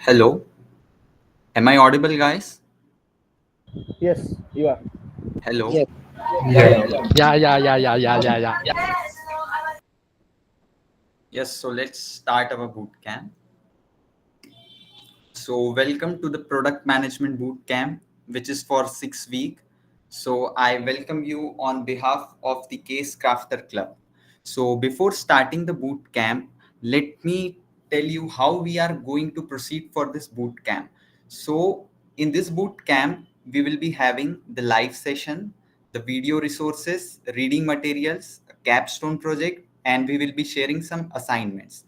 Hello, am I audible, guys? Yes, you are. Hello. Yes. Yeah, Yeah, yeah, yeah. yeah. Yes, so let's start our boot camp. So, welcome to the Product Management Bootcamp, which is for 6 weeks. So, I welcome you on behalf of the Case Crafter Club. So, before starting the boot camp, let me tell you how we are going to proceed for this boot camp. So, in this boot camp, we will be having the live session, the video resources, reading materials, a capstone project, and we will be sharing some assignments.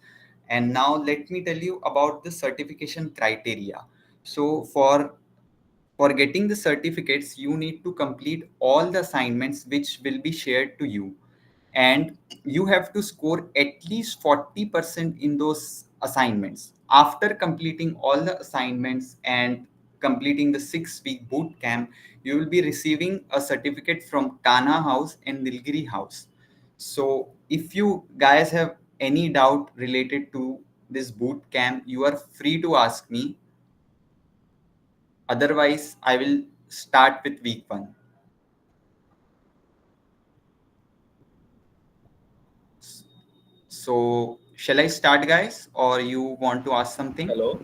And now let me tell you about the certification criteria. So for getting the certificates, you need to complete all the assignments which will be shared to you. And you have to score at least 40% in those assignments. After completing all the assignments and completing the 6 week boot camp, you will be receiving a certificate from Kanha House and Nilgiri House. So if you guys have any doubt related to this boot camp, you are free to ask me. Otherwise, I will start with week one. So, shall I start, guys, or you want to ask something? Hello.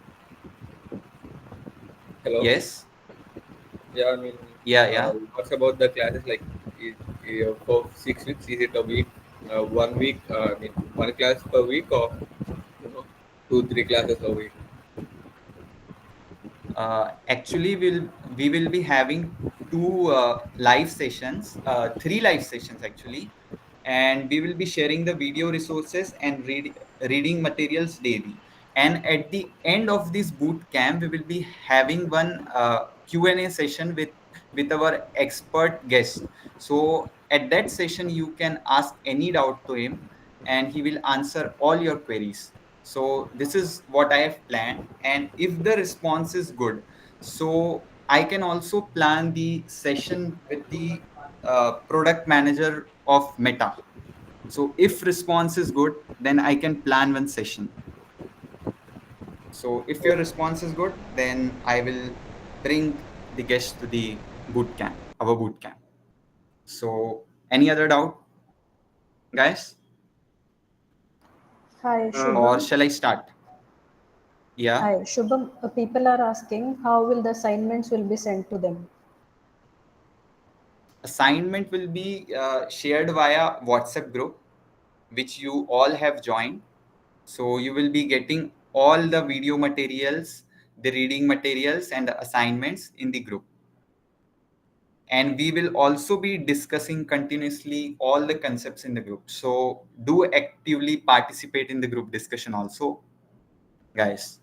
Hello. Yes. Yeah, I mean, Yeah, yeah. what's about the classes? Like, for 6 weeks, is it a week? 1 week? I mean, one class per week, or you know, two, three classes a week? Actually, we will be having two live sessions, three live sessions actually, and we will be sharing the video resources and reading materials daily. And at the end of this boot camp, we will be having one Q&A session with our expert guest. So at that session, you can ask any doubt to him, and he will answer all your queries. So this is what I have planned, and if the response is good, so I can also plan the session with the product manager of Meta. So if response is good, then I can plan one session. So if your response is good, then I will bring the guest to the boot camp, our boot camp. So any other doubt, guys, Hi, or Shubham. shall I start? Yeah. Hi, Shubham. People are asking how will the assignments will be sent to them? Assignment will be shared via WhatsApp group, which you all have joined. So you will be getting all the video materials, the reading materials, and the assignments in the group. And we will also be discussing continuously all the concepts in the group. So do actively participate in the group discussion also, guys.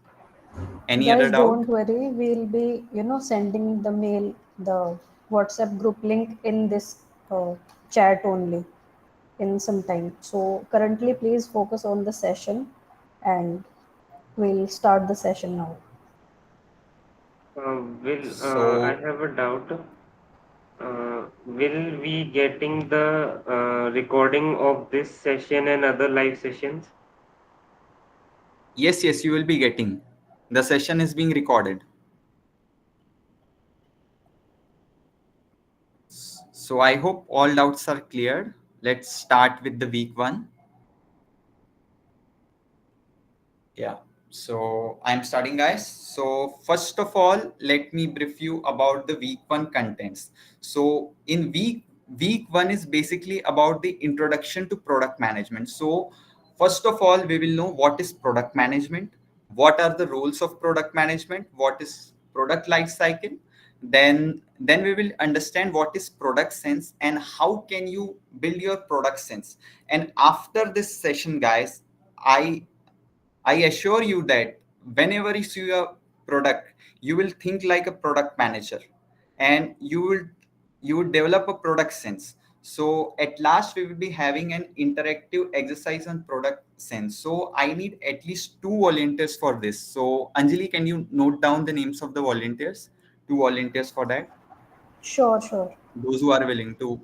Any other Guys, doubt? don't worry. We'll be, sending the mail, the WhatsApp group link in this chat only in some time. So currently, please focus on the session, and we'll start the session now. I So have a doubt. Will we getting the recording of this session and other live sessions? yes, you will be getting. The session is being recorded. So I hope all doubts are cleared. Let's start with the week one. Yeah. So I'm starting, guys. So first of all, let me brief you about the week one contents. So in week one is basically about the introduction to product management. So first of all, we will know what is product management, what are the roles of product management, what is product life cycle. Then we will understand what is product sense and how can you build your product sense. And after this session, guys, I assure you that whenever you see a product, you will think like a product manager, and you will develop a product sense. So at last we will be having an interactive exercise on product sense. So I need at least two volunteers for this. So Anjali, can you note down the names of the volunteers? Two volunteers for that. Sure, sure. Those who are willing to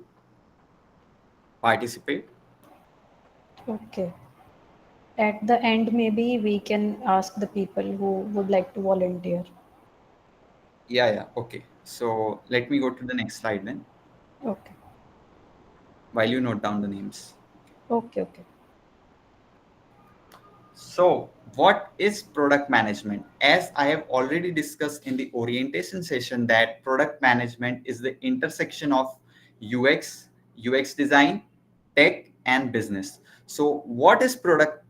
participate. Okay. At the end, maybe we can ask the people who would like to volunteer. Yeah, okay. So let me go to the next slide then, Okay. while you note down the names. Okay. Okay. So, what is product management? As I have already discussed in the orientation session, that product management is the intersection of UX, UX design, tech, and business. So, what is product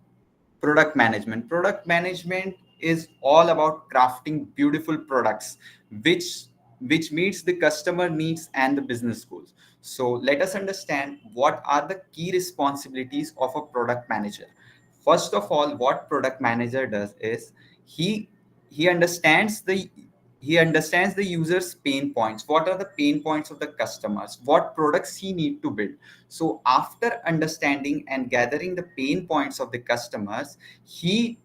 management? Product management is all about crafting beautiful products which which meets the customer needs and the business goals. So let us understand what are the key responsibilities of a product manager. First of all, what product manager does is he he understands the he understands the user's pain points. What are the pain points of the customers? What products he need to build? So after understanding and gathering the pain points of the customers, he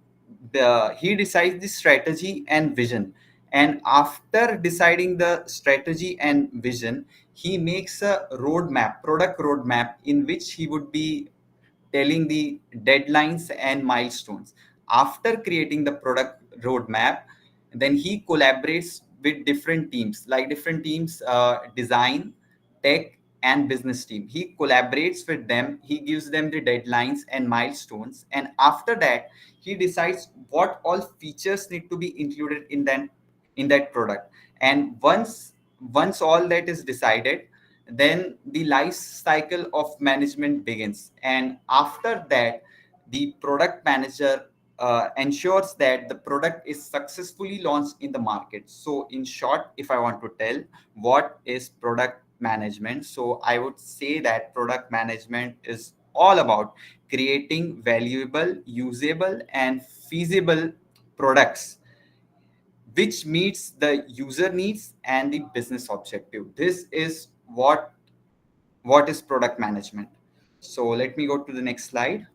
he decides the strategy and vision. And after deciding the strategy and vision, he makes a roadmap, product roadmap, in which he would be telling the deadlines and milestones. After creating the product roadmap, then he collaborates with different teams, like different teams, design, tech, and business team. He collaborates with them. He gives them the deadlines and milestones, and after that, he decides what all features need to be included in that product. And once all that is decided, then the life cycle of management begins. And after that, the product manager ensures that the product is successfully launched in the market. So in short, if I want to tell what is product management, so I would say that product management is all about creating valuable, usable, and feasible products which meets the user needs and the business objective. This is what is product management. So let me go to the next slide.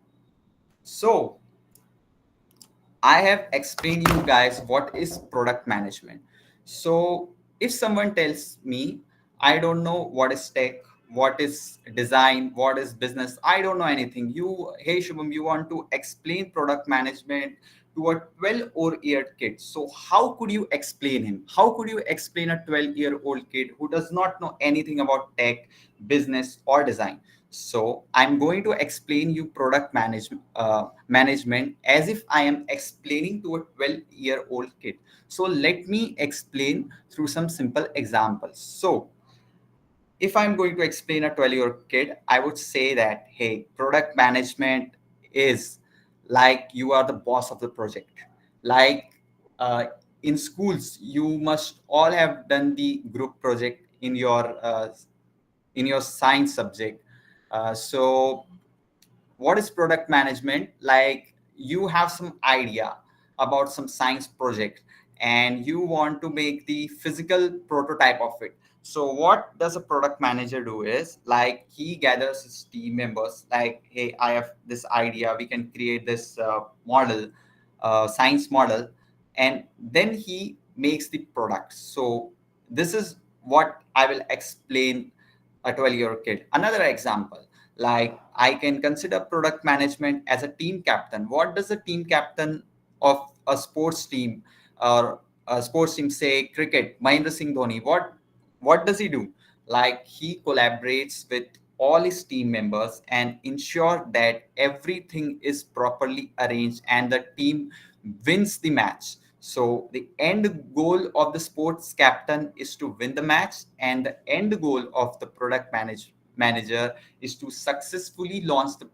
So I have explained you guys what is product management. So if someone tells me, I don't know what is tech, what is design, what is business, I don't know anything. Hey Shubham, you want to explain product management to a 12-year kid. So how could you explain him? How could you explain a 12-year-old kid who does not know anything about tech, business, or design? So I'm going to explain you product management as if I am explaining to a 12-year-old kid. So let me explain through some simple examples. So if I'm going to explain a 12-year-old kid, I would say that, hey, product management is like you are the boss of the project. Like uh, in schools, you must all have done the group project in your science subject. So what is product management? Like you have some idea about some science project and you want to make the physical prototype of it. So what does a product manager do is, like, he gathers his team members, like, hey, I have this idea, we can create this model, science model, and then he makes the product. So this is what I will explain a 12-year kid. Another example, like I can consider product management as a team captain. What does a team captain of a sports team, or a sports team, say cricket, Mahendra Singh Dhoni, what does he do? Like he collaborates with all his team members and ensure that everything is properly arranged and the team wins the match. So the end goal of the sports captain is to win the match, and the end goal of the manager is to successfully launch the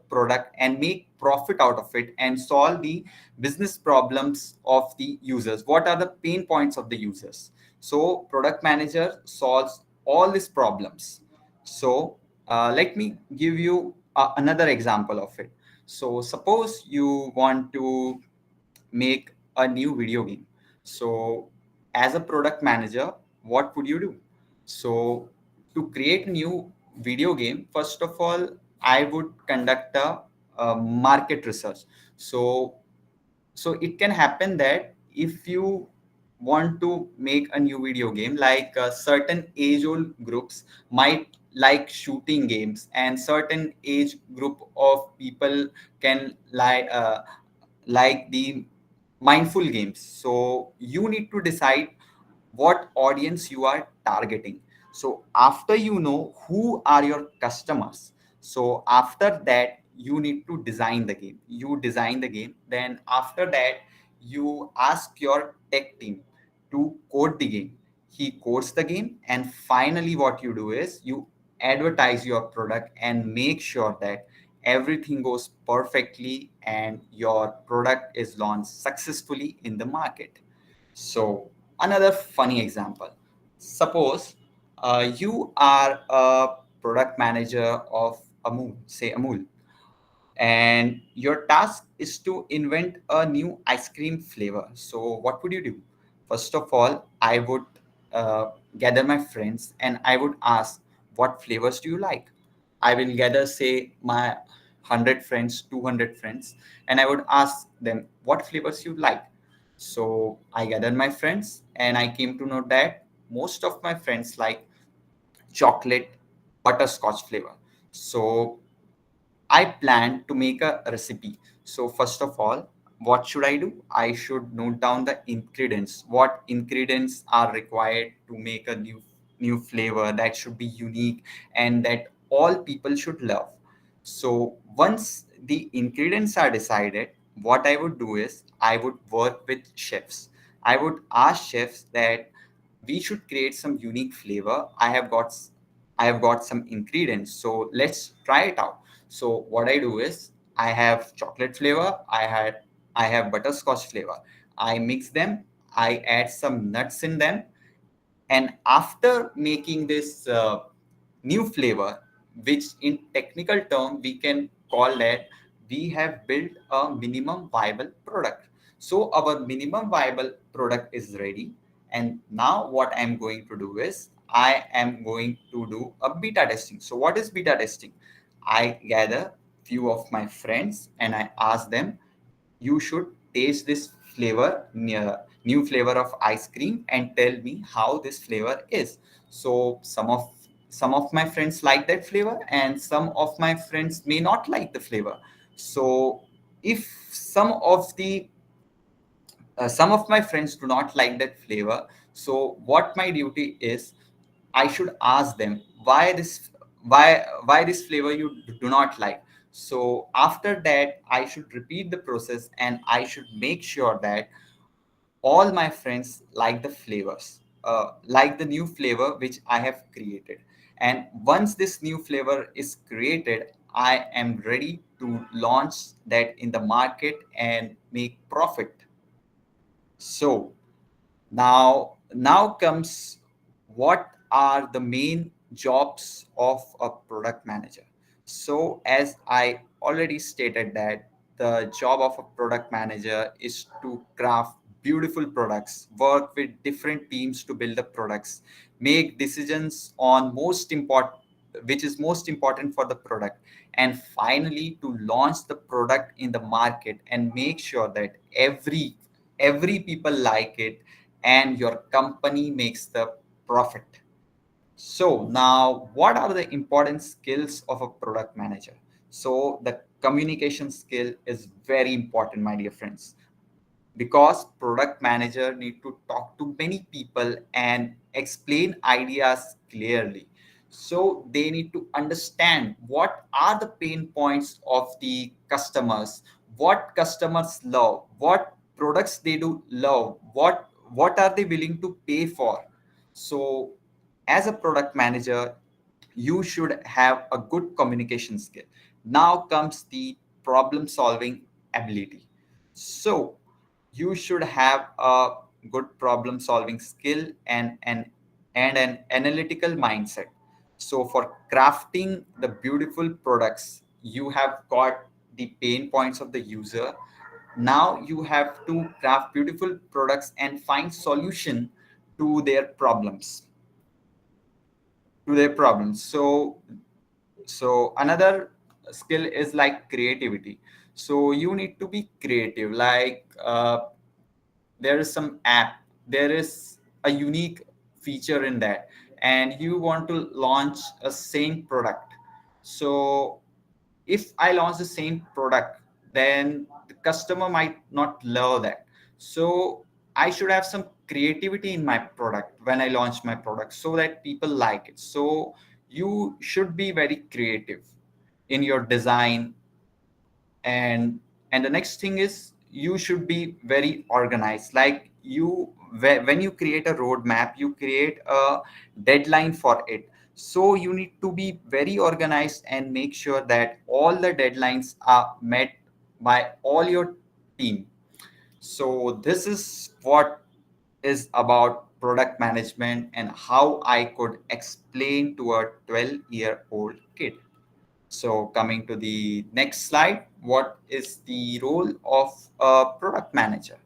product and make profit out of it and solve the business problems of the users. What are the pain points of the users? So product manager solves all these problems. So let me give you another example of it. So suppose you want to make a new video game. So as a product manager, what would you do? So to create a new video game, first of all, I would conduct a market research. So it can happen that if you want to make a new video game, like certain age old groups might like shooting games, and certain age group of people can like the mindful games. So you need to decide what audience you are targeting. So after you know who are your customers, so after that you need to design the game. You design the game, then after that you ask your tech team to code the game. He codes the game, and finally what you do is you advertise your product and make sure that everything goes perfectly and your product is launched successfully in the market. So another funny example, suppose you are a product manager of Amul, say Amul, and your task is to invent a new ice cream flavor. So what would you do? First of all, I would uh, gather my friends and I would ask, what flavors do you like? I will gather, say, my 100 friends, 200 friends, and I would ask them what flavors you like. So I gathered my friends and I came to know that most of my friends like chocolate butterscotch flavor. So I plan to make a recipe. So first of all, what should I do? I should note down the ingredients. What ingredients are required to make a new flavor that should be unique and that all people should love. So once the ingredients are decided, what I would do is I would work with chefs. I would ask chefs that we should create some unique flavor. I have got some ingredients. So let's try it out. So what I do is I have chocolate flavor, I have butterscotch flavor. I mix them, I add some nuts in them, and after making this new flavor, which in technical term we can call that we have built a minimum viable product. So our minimum viable product is ready, and now what I'm going to do is I am going to do a beta testing. So what is beta testing? I gather few of my friends and I ask them, you should taste this new flavor of ice cream and tell me how this flavor is. So some of my friends like that flavor and some of my friends may not like the flavor. So if some of my friends do not like that flavor, so what my duty is, I should ask them why this flavor you do not like. So after that, I should repeat the process and I should make sure that all my friends like the flavors, like the new flavor which I have created. And once this new flavor is created, I am ready to launch that in the market and make profit. So now comes what are the main jobs of a product manager. So as I already stated that the job of a product manager is to craft beautiful products, work with different teams to build the products, make decisions on most important, which is most important for the product, and finally to launch the product in the market and make sure that every people like it and your company makes the profit. So now what are the important skills of a product manager? So the communication skill is very important, my dear friends, because product manager need to talk to many people and explain ideas clearly. So they need to understand what are the pain points of the customers, what customers love, what products they do love, what are they willing to pay for. So as a product manager, you should have a good communication skill. Now comes the problem solving ability. So you should have a good problem solving skill and an analytical mindset. So for crafting the beautiful products, you have got the pain points of the user. Now you have to craft beautiful products and find solution to their problems so another skill is like creativity. So you need to be creative, like there is some app, there is a unique feature in that, and you want to launch a same product. So if I launch the same product, then the customer might not love that. So I should have some creativity in my product when I launch my product so that people like it. So you should be very creative in your design. And the next thing is you should be very organized. Like when you create a roadmap, you create a deadline for it. So you need to be very organized and make sure that all the deadlines are met by all your team. So this is what is about product management and how I could explain to a 12-year-old kid. So coming to the next slide, what is the role of a product manager?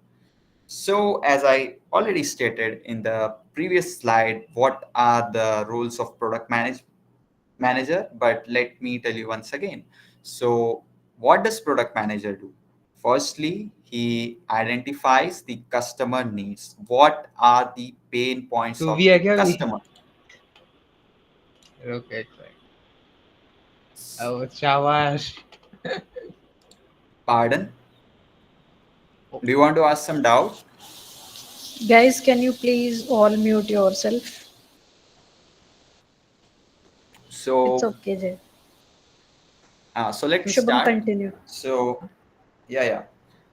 So as I already stated in the previous slide, what are the roles of manager? But let me tell you once again. So what does product manager do? Firstly, he identifies the customer needs. What are the pain points तो of भी है the क्या अभी? customer? Okay, fine. Oh, शाबाश. Pardon? Do you want to ask some doubt? Guys, can you please all mute yourself? It's So okay, Jay. so let me Shubham, start. continue. So yeah.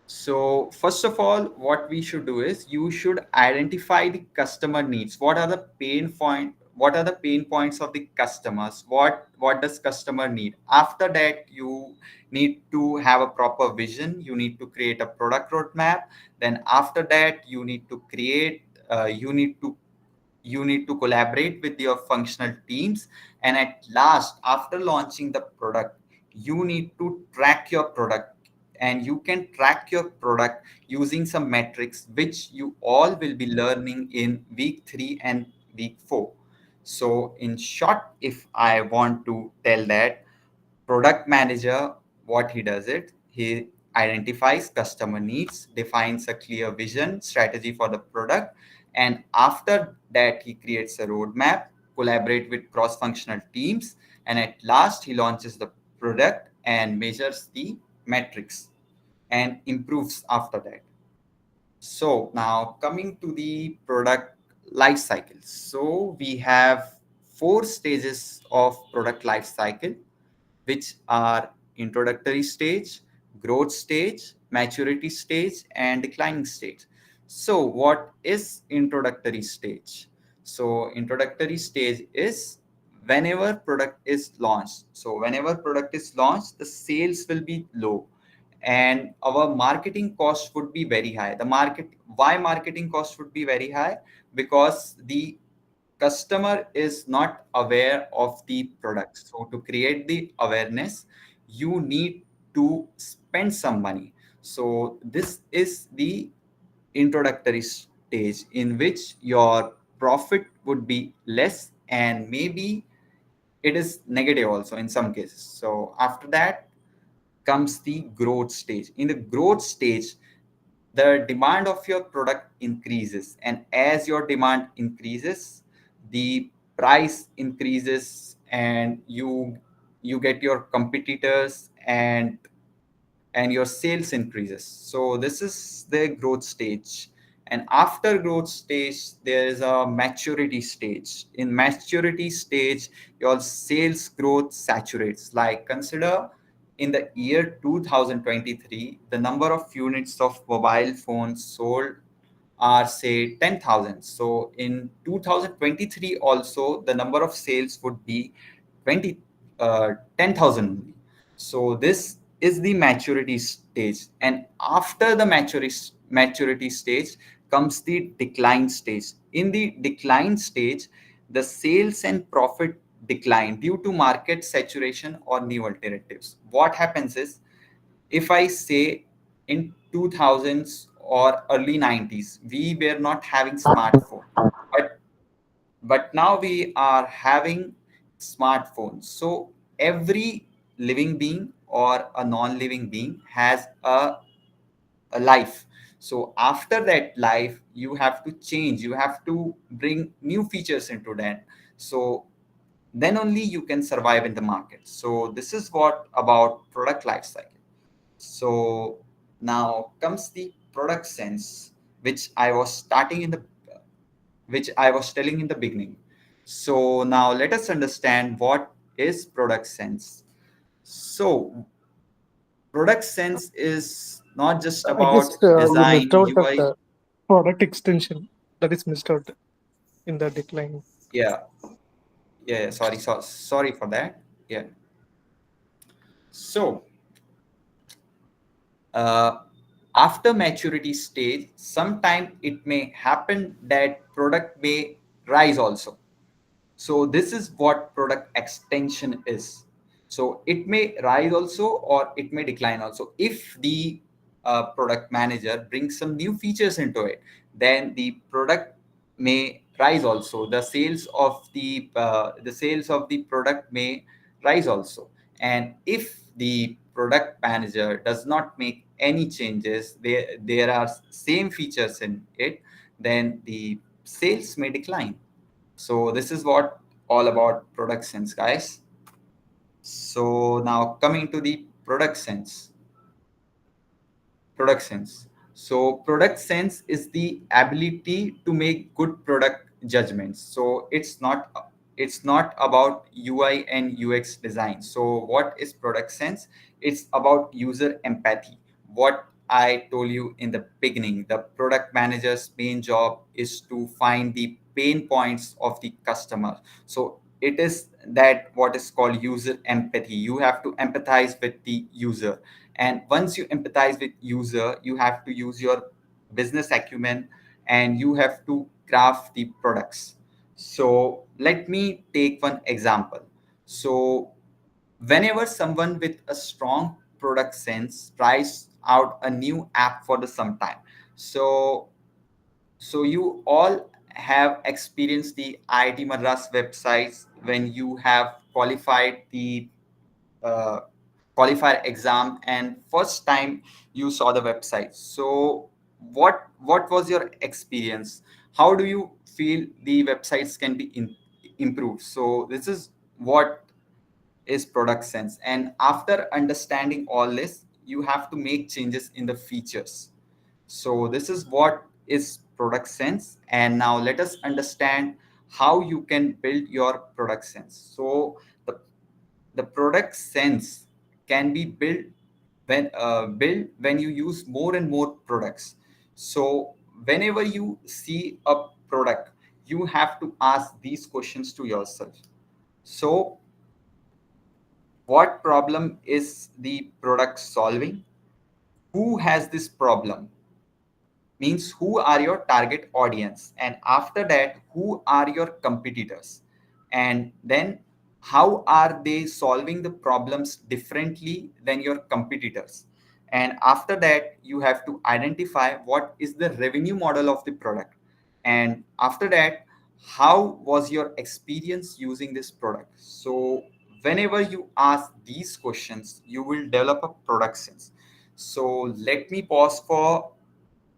So first of all, what we should do is you should identify the customer needs. What are the pain points of the customers? What does customer need? After that, you need to have a proper vision. You need to create a product roadmap. Then after that, you need to collaborate with your functional teams. And at last, after launching the product, you need to track your product. And you can track your product using some metrics which you all will be learning in week 3 and week 4. So in short, if I want to tell that, product manager, what he does it, he identifies customer needs, defines a clear vision strategy for the product, and after that he creates a roadmap, collaborate with cross functional teams, and at last he launches the product and measures the metrics and improves after that. So now coming to the product life cycle. So we have 4 stages of product life cycle, which are introductory stage, growth stage, maturity stage, and declining stage. So what is introductory stage? So introductory stage is whenever product is launched. So whenever product is launched, the sales will be low and our marketing cost would be very high. Why marketing cost would be very high? Because the customer is not aware of the product. So to create the awareness, you need to spend some money. So this is the introductory stage in which your profit would be less and maybe it is negative also in some cases. So after that comes the growth stage. In the growth stage, the demand of your product increases, and as your demand increases, the price increases, and you get your competitors and your sales increases. So this is the growth stage. And after growth stage, there is a maturity stage. In maturity stage, your sales growth saturates. Like consider in the year 2023, the number of units of mobile phones sold are say 10,000. So in 2023 also the number of sales would be 20 10,000 only. So this is the maturity stage, and after the maturity stage comes the decline stage. In the decline stage, the sales and profit decline due to market saturation or new alternatives. What happens is, if I say in 2000s or early 90s, we were not having smartphone, but now we are having smartphones. So every living being or a non-living being has a life. So after that life, you have to change, you have to bring new features into that. So then only you can survive in the market. So this is what about product lifecycle. So now comes the product sense, which I was telling in the beginning. So now let us understand what is product sense. So product sense is not just I guess about you missed design, out that UI. product extension that is missed out in the decline. Yeah, yeah, sorry for that. Yeah. So uh, after maturity stage, sometime it may happen that product may rise also. So this is what product extension is. So it may rise also or it may decline also. If the product manager brings some new features into it, then the product may rise also. The sales of the product may rise also. And if the product manager does not make any changes, there are same features in it, then the sales may decline. So this is what all about product sense, guys. So now coming to the product sense. So product sense is the ability to make good product judgments. So it's not about UI and UX design. So what is product sense? It's about user empathy. What I told you in the beginning, the product manager's main job is to find the pain points of the customer. So it is that what is called user empathy. You have to empathize with the user, and once you empathize with user, you have to use your business acumen and you have to craft the products. So let me take one example. So whenever someone with a strong product sense tries out a new app for the some time, so you all have experienced the IIT Madras websites when you have qualified the uh, qualifier exam and first time you saw the website. So what was your experience? How do you feel the websites can be improved? So this is what is product sense. And after understanding all this, you have to make changes in the features. So this is what is product sense. And now let us understand how you can build your product sense. So the product sense can be built when you use more and more products. So whenever you see a product, you have to ask these questions to yourself. So what problem is the product solving? Who has this problem? Means who are your target audience, and after that who are your competitors, and then how are they solving the problems differently than your competitors, and after that you have to identify what is the revenue model of the product, and after that how was your experience using this product. So whenever you ask these questions, you will develop a product sense. So let me pause for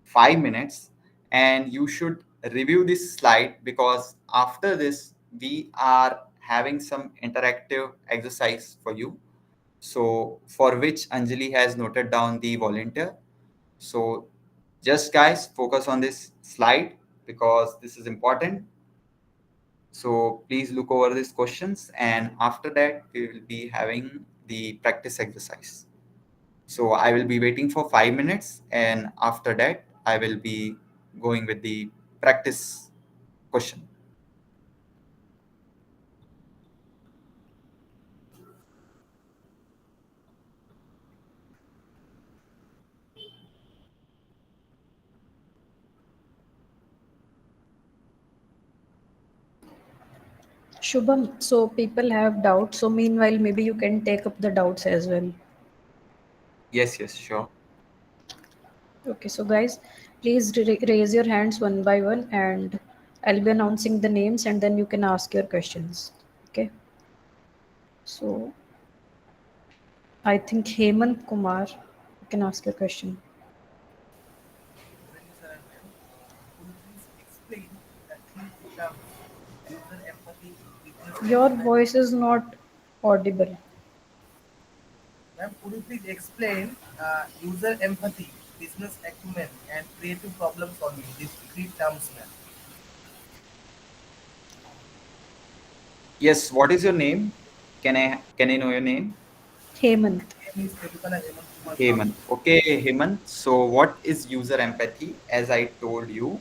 5 minutes and you should review this slide, because after this we are having some interactive exercise for you, so for which Anjali has noted down the volunteer. So just guys focus on this slide because this is important. So please look over these questions, and after that we will be having the practice exercise. So I will be waiting for 5 minutes, and after that, I will be going with the practice question. Shubham, so people have doubts. So meanwhile, maybe you can take up the doubts as well. Yes, yes, sure. Okay, so guys, please raise your hands one by one, and I'll be announcing the names, and then you can ask your questions. Okay. So I think Hemant Kumar, you can ask your question. Your voice is not audible. Ma'am, could you please explain user empathy, business acumen, and creative problem solving? These three terms, ma'am. Yes, what is your name? Can I know your name? Hemant. Name is Telukana Hemant Kumar Sahu. Hemant. Okay, Hemant. So, what is user empathy? As I told you,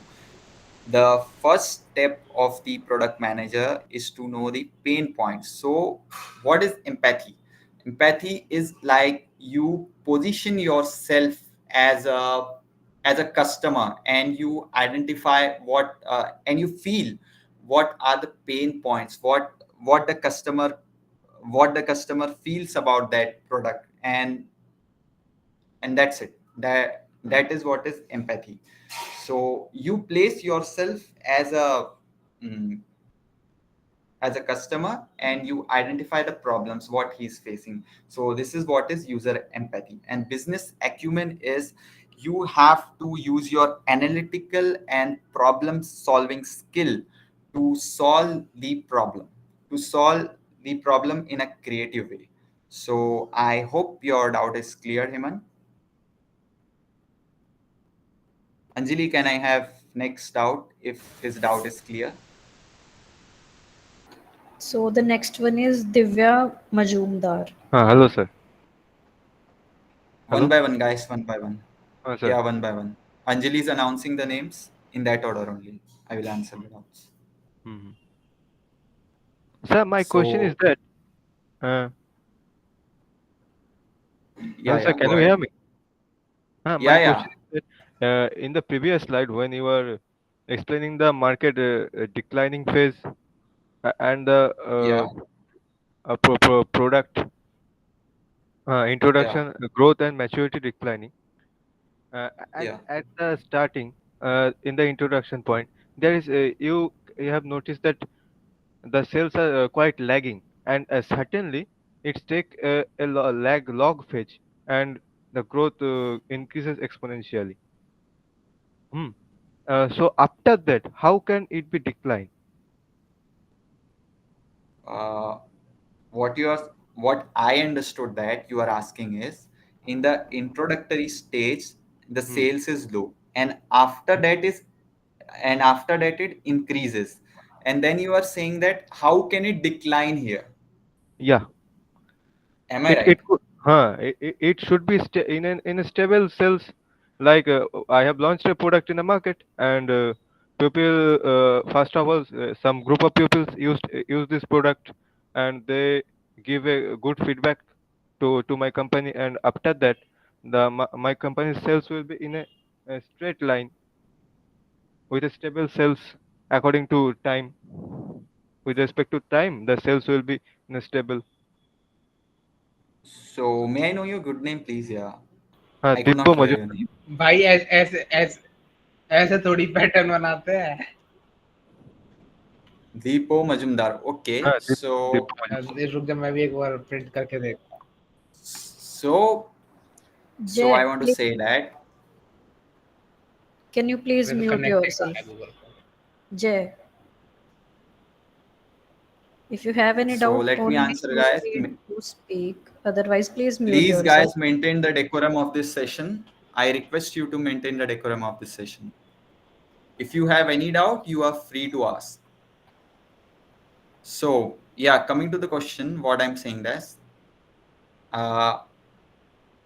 the first step of the product manager is to know the pain points. So, what is empathy? Empathy is like you position yourself as a customer, and you identify what and you feel what are the pain points, what the customer what the customer feels about that product, and that's it. That is what is empathy. So you place yourself mm, as a customer, and you identify the problems what he's facing. So this is what is user empathy. And business acumen is you have to use your analytical and problem solving skill to solve the problem in a creative way. So I hope your doubt is clear, Himan. Anjali, can I have next doubt if his doubt is clear? So the next one is Divya Majumdar. Hello, sir. One Hello, by one, guys, one by one. sir. Yeah, one by one. Anjali is announcing the names in that order only. I will answer the doubts. hmm Sir, my question is So, that. yeah, Hello, sir. yeah, Can go you ahead. hear me? My Yeah, yeah, question is that in the previous slide, when you were explaining the market declining phase and the yeah, product yeah, introduction, growth and maturity declining, yeah. at the starting, in the introduction point, there is you have noticed that the sales are quite lagging, and certainly it's take a log phase, and the growth increases exponentially. Hmm. So after that, how can it be decline? Uh, what you are, what I understood that you are asking is, in the introductory stage, the Hmm. sales is low, and after that it increases, and then you are saying that how can it decline here? Yeah, Am I it right? could, it should be in a stable sales. Like I have launched a product in the market, and people, first of all, some group of pupils use this product, and they give a good feedback to my company, and after that, my company's sales will be in a straight line with a stable sales according to time. With respect to time, the sales will be in a stable. So may I know your good name, please? Yeah, I could Dibbo not hear your Majumdar. name. भाई ऐसे ऐसे ऐसे थोड़ी pattern बनाते हैं. Deepo Majumdar. Okay, Dibbo so Majumdar. रुक जा, मैं भी एक बार प्रिंट करके देख. so so I Jay, want to please, say that. can you please मेरे तो mute कनेक्ट ही कहाँ है yourself? Google. Jay, if you have any So doubt, let me only answer, you guys. need to speak. Otherwise, please mute Please, yourself. guys, maintain the decorum of this session. I request you to maintain the decorum of this session. If you have any doubt, you are free to ask. So yeah, coming to the question, what I'm saying is, uh,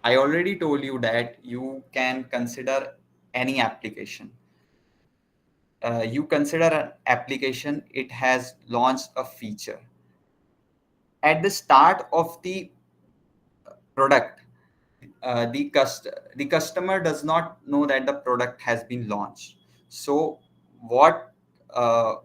I already told you that you can consider any application. You consider an application, it has launched a feature. At the start of the product, the customer does not know that the product has been launched. So what uh,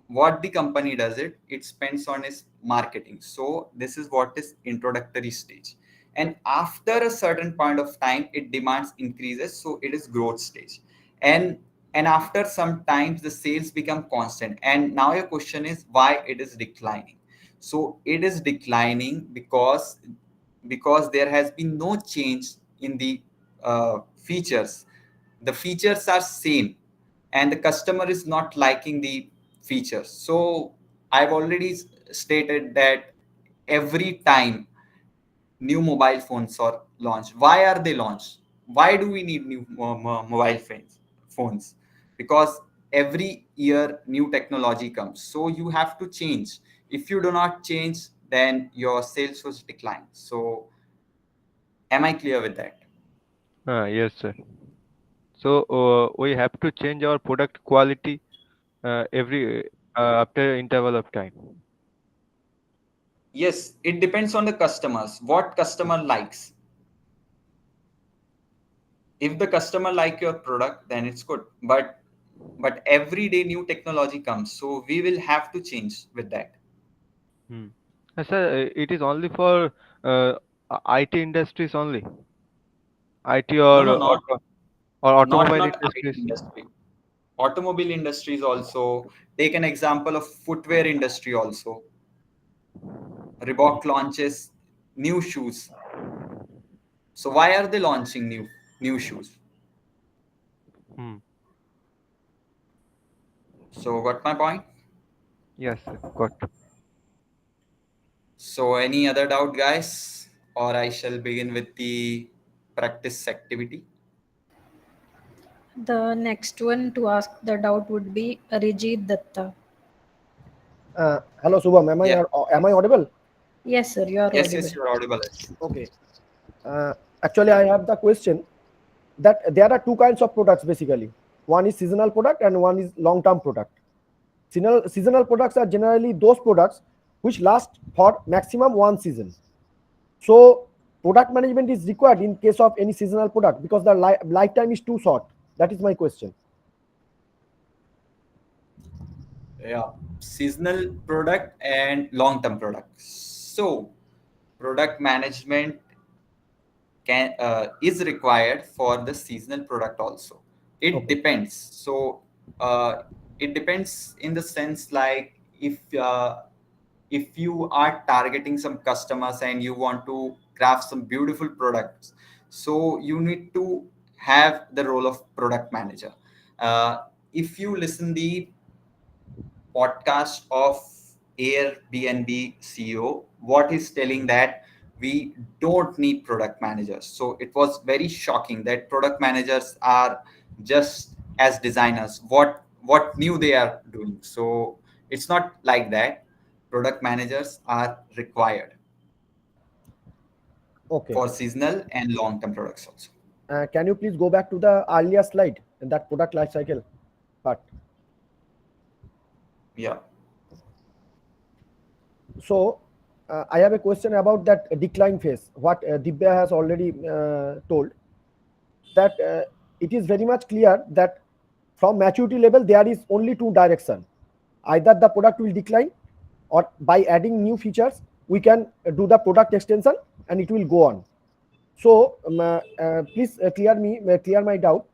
what the company does, it spends on its marketing. So this is what is introductory stage, and after a certain point of time it demands increases, so it is growth stage. And and after some times the sales become constant, and now your question is why it is declining. So it is declining because there has been no change in the features. The features are same, and the customer is not liking the features. So I've already stated that every time new mobile phones are launched, why are they launched? Why do we need new mobile phones? Because every year new technology comes, so you have to change. If you do not change, then your sales will decline. So am I clear with that? Yes, sir. So we have to change our product quality every after interval of time. Yes, it depends on the customers, what customer likes. If the customer like your product, then it's good, but every day new technology comes, so we will have to change with that. Hmm. Sir, it is only for uh, IT industries only, IT No, or no, not or not automobile not IT industries. industry. Automobile industries also. Take an example of footwear industry also. Reebok launches new shoes. So why are they launching new shoes? Hmm. So got my point? Yes, sir. Got. So any other doubt, guys? Or I shall begin with the practice activity. The next one to ask the doubt would be Arijit Datta. Hello, Subham. Yeah. Am I audible? Yes, sir, you are Yes, yes, audible. you're audible. Okay. Uh, Actually, I have the question that there are two kinds of products basically. One is seasonal product and one is long-term product. Seasonal products are generally those products which last for maximum one season. So, product management is required in case of any seasonal product because the lifetime is too short. That is my question. Yeah, seasonal product and long-term product. So product management can is required for the seasonal product also. It Okay. depends. So uh, it depends in the sense, like, if you are targeting some customers and you want to craft some beautiful products, so you need to have the role of product manager. uh, if you listen the podcast of Airbnb CEO, what he's telling that we don't need product managers. So it was very shocking that product managers are just as designers. What new they are doing. So it's not like that. Product managers are required Okay. for seasonal and long-term products also. Can you please go back to the earlier slide in that product life cycle part? Yeah. So I have a question about that decline phase. What Dibya has already told that it is very much clear that from maturity level there is only two direction. Either the product will decline, or by adding new features we can do the product extension and it will go on. So please clear my doubt.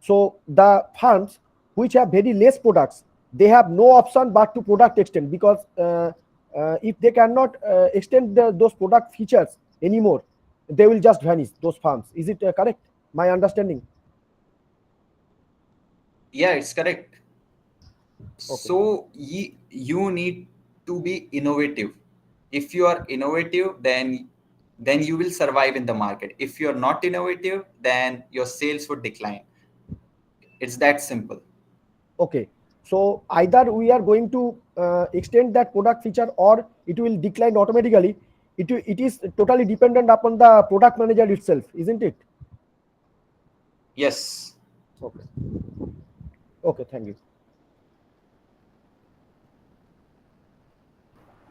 So the firms which have very less products, they have no option but to product extend because if they cannot extend those product features anymore, they will just vanish. Those firms. Is it correct? My understanding. Yeah, it's correct. Okay. So you need to be innovative. If you are innovative, then you will survive in the market. If you're not innovative, then your sales would decline. It's that simple. Okay. So either we are going to extend that product feature or it will decline automatically. It is totally dependent upon the product manager itself, isn't it? Yes. Okay. Okay. Thank you.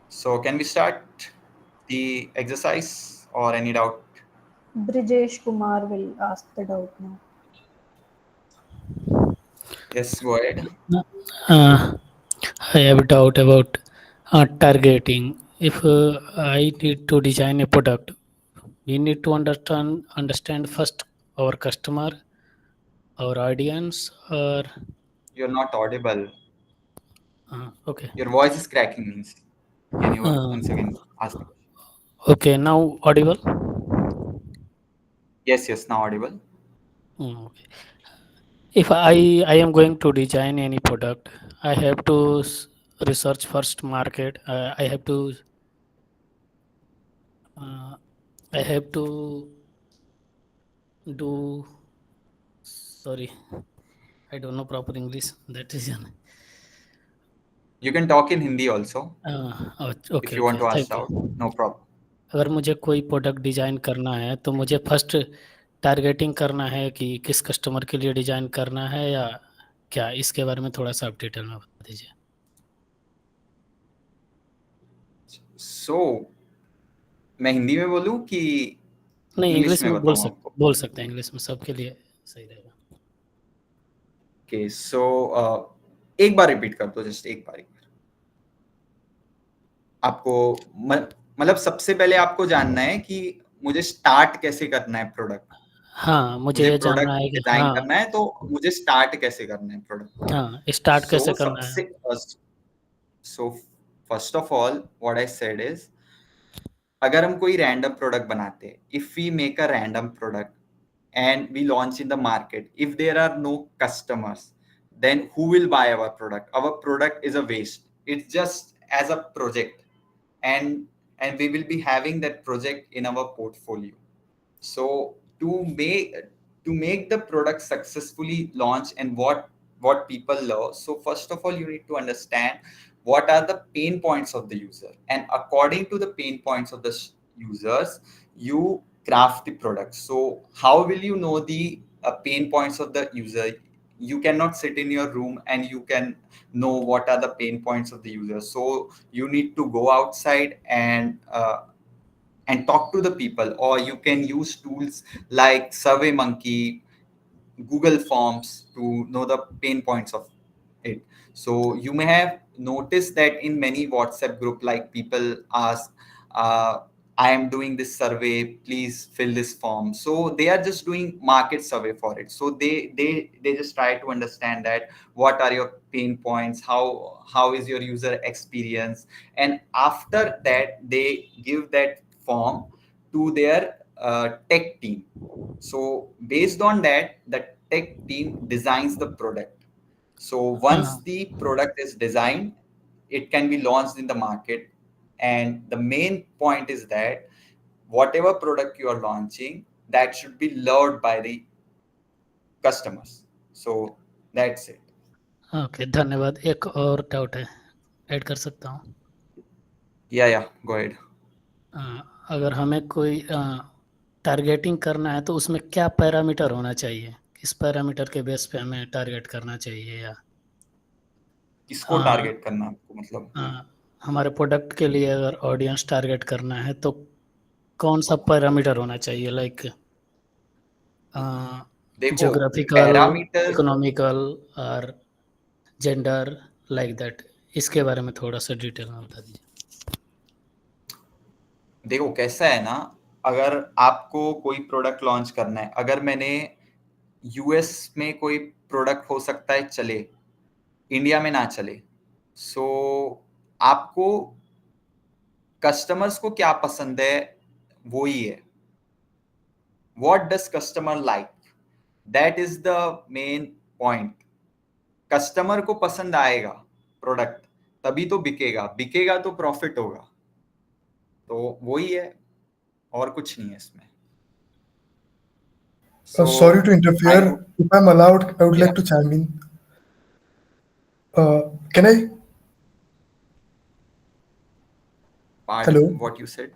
So can we start the exercise or any doubt? Brijesh Kumar will ask the doubt now. Yes, go ahead. Uh, I have a doubt about targeting. If I need to design a product, we need to understand first our customer, our audience, or You're not audible. okay. Your voice is cracking means. Can you Uh, once again ask the question? okay, now audible. Yes, yes, now audible. Okay. If I am going to design any product, I have to research first market. Uh, I have to do. Sorry, I don't know proper English. That is. You can talk in Hindi also if okay you want okay to ask thank out. You. No problem. अगर मुझे कोई product design करना है तो मुझे first targeting करना है कि किस कस्टमर के लिए डिजाइन करना है या क्या, इसके बारे में थोड़ा सा आप डिटेल में बता दीजिए. So, मैं हिंदी में बोलूँ कि नहीं, इंग्लिश इंग्लिश में में बताऊँ आपको? बोल सकते हैं, इंग्लिश में सबके लिए सही रहेगा. Okay, so एक बार रिपीट कर दो, जस्ट एक बार. आपको मतलब सबसे पहले आपको जानना है कि मुझे स्टार्ट कैसे करना है प्रोडक्ट. हाँ, मुझे मुझे ये जानना प्रोडक्ट है कि डिजाइन हाँ करना है तो मुझे स्टार्ट कैसे करना है प्रोडक्ट. हाँ स्टार्ट सो कैसे करना है. सबसे so first of all what I said is, अगर हम कोई रैंडम प्रोडक्ट बनाते हैं, if we make a random product and we launch in the market, if there are no customers, then who will buy our product? Our product is a waste. It's just as a project, and we will be having that project in our portfolio. So to make the product successfully launch and what people love, so first of all you need to understand what are the pain points of the user, and according to the pain points of the users you craft the product. So how will you know the pain points of the user? You cannot sit in your room and you can know what are the pain points of the user. So you need to go outside and talk to the people, or you can use tools like SurveyMonkey, Google Forms to know the pain points of it. So you may have noticed that in many WhatsApp group, like people ask, uh, I am doing this survey, please fill this form. So they are just doing market survey for it. So they just try to understand that what are your pain points, how is your user experience, and after that they give that form to their tech team. So based on that, the tech team designs the product. So once हाँ the product is designed, it can be launched in the market. And the main point is that whatever product you are launching, that should be loved by the customers. So that's it. Okay धन्यवाद. एक और doubt है, add कर सकता हूँ. Yeah, go ahead. अगर हमें कोई टारगेटिंग करना है तो उसमें क्या पैरामीटर होना चाहिए, किस पैरामीटर के बेस पे हमें टारगेट करना चाहिए, या किसको टारगेट करना आपको मतलब? हमारे प्रोडक्ट के लिए अगर ऑडियंस टारगेट करना है तो कौन सा पैरामीटर होना चाहिए, लाइक देखो ज्योग्राफिकल, पैरामीटर, इकोनॉमिकल और जेंडर, लाइक दैट. इसके बारे में थोड़ा सा डिटेल में बता दीजिए. देखो कैसा है ना, अगर आपको कोई प्रोडक्ट लॉन्च करना है, अगर मैंने यूएस में कोई प्रोडक्ट हो सकता है चले, इंडिया में ना चले. सो आपको कस्टमर्स को क्या पसंद है वो ही है. What does customer like, that is the main point. Customer को पसंद आएगा प्रोडक्ट तभी तो बिकेगा, बिकेगा तो प्रॉफिट होगा. तो वही है, और कुछ नहीं है इसमें. Sorry to interfere. If I'm allowed, I would Yeah. like to chime in. Can I? Pardon, Hello. what you said?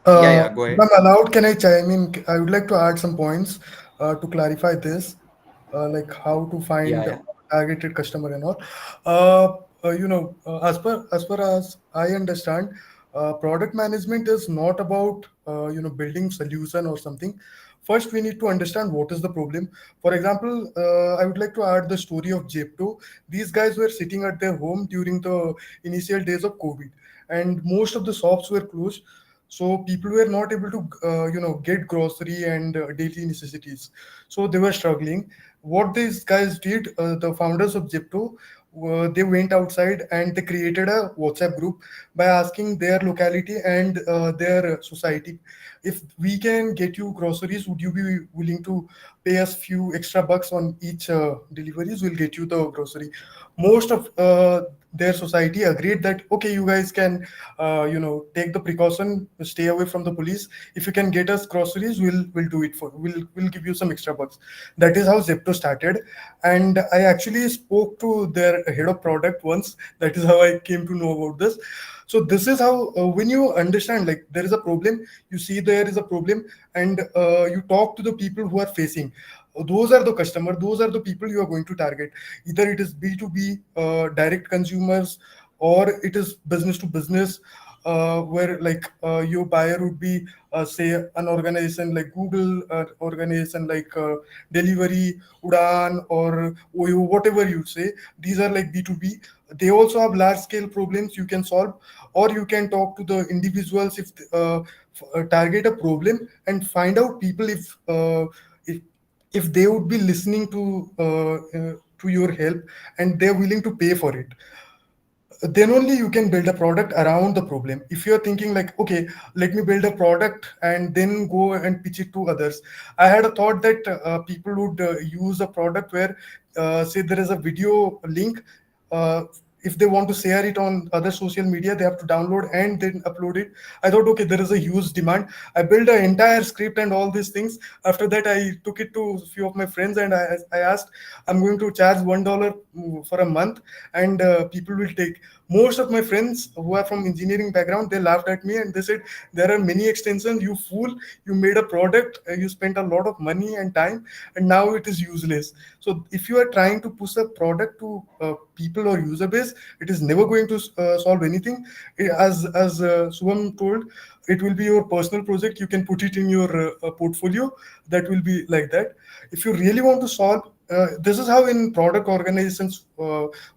Yeah, go If ahead. I'm allowed, can I chime in? I would like to add some points to clarify this, like how to find Yeah. targeted customer and all. As far as I understand, product management is not about building solution or something. First, we need to understand what is the problem. For example, I would like to add the story of Jepto. These guys were sitting at their home during the initial days of COVID, and most of the shops were closed, so people were not able to get grocery and daily necessities, so they were struggling. What these guys did, the founders of Zepto, they went outside and they created a WhatsApp group by asking their locality and their society, if we can get you groceries, would you be willing to pay us few extra bucks on each deliveries, we'll get you the grocery. Most of their society agreed that okay, you guys can take the precaution, stay away from the police. If you can get us groceries, we'll do it for, we'll give you some extra bucks. That is how Zepto started. And I actually spoke to their head of product once. That is how I came to know about this. So this is how, when you understand like there is a problem, you see there is a problem, and you talk to the people who are facing, those are the customer, those are the people you are going to target. Either it is B2B, direct consumers, or it is business to business, where like your buyer would be, say, an organization like Google, organization like Delivery, Udan, or Oyo, whatever you say. These are like B2B. They also have large scale problems you can solve, or you can talk to the individuals if target a problem and find out people if they would be listening to your help and they're willing to pay for it. Then only you can build a product around the problem. If you're thinking like, okay, let me build a product and then go and pitch it to others. I had a thought that people would use a product where, say, there is a video link. uh, if they want to share it on other social media, they have to download and then upload it. I thought, okay, there is a huge demand. I built an entire script and all these things. After that, I took it to a few of my friends, and I asked, I'm going to charge $1 for a month, and people will take. Most of my friends who are from engineering background, they laughed at me and they said, there are many extensions, you fool. You made a product, you spent a lot of money and time, and now it is useless. So if you are trying to push a product to people or user base, it is never going to solve anything. As Subham told, it will be your personal project. You can put it in your portfolio. That will be like that. If you really want to solve, this is how in product organizations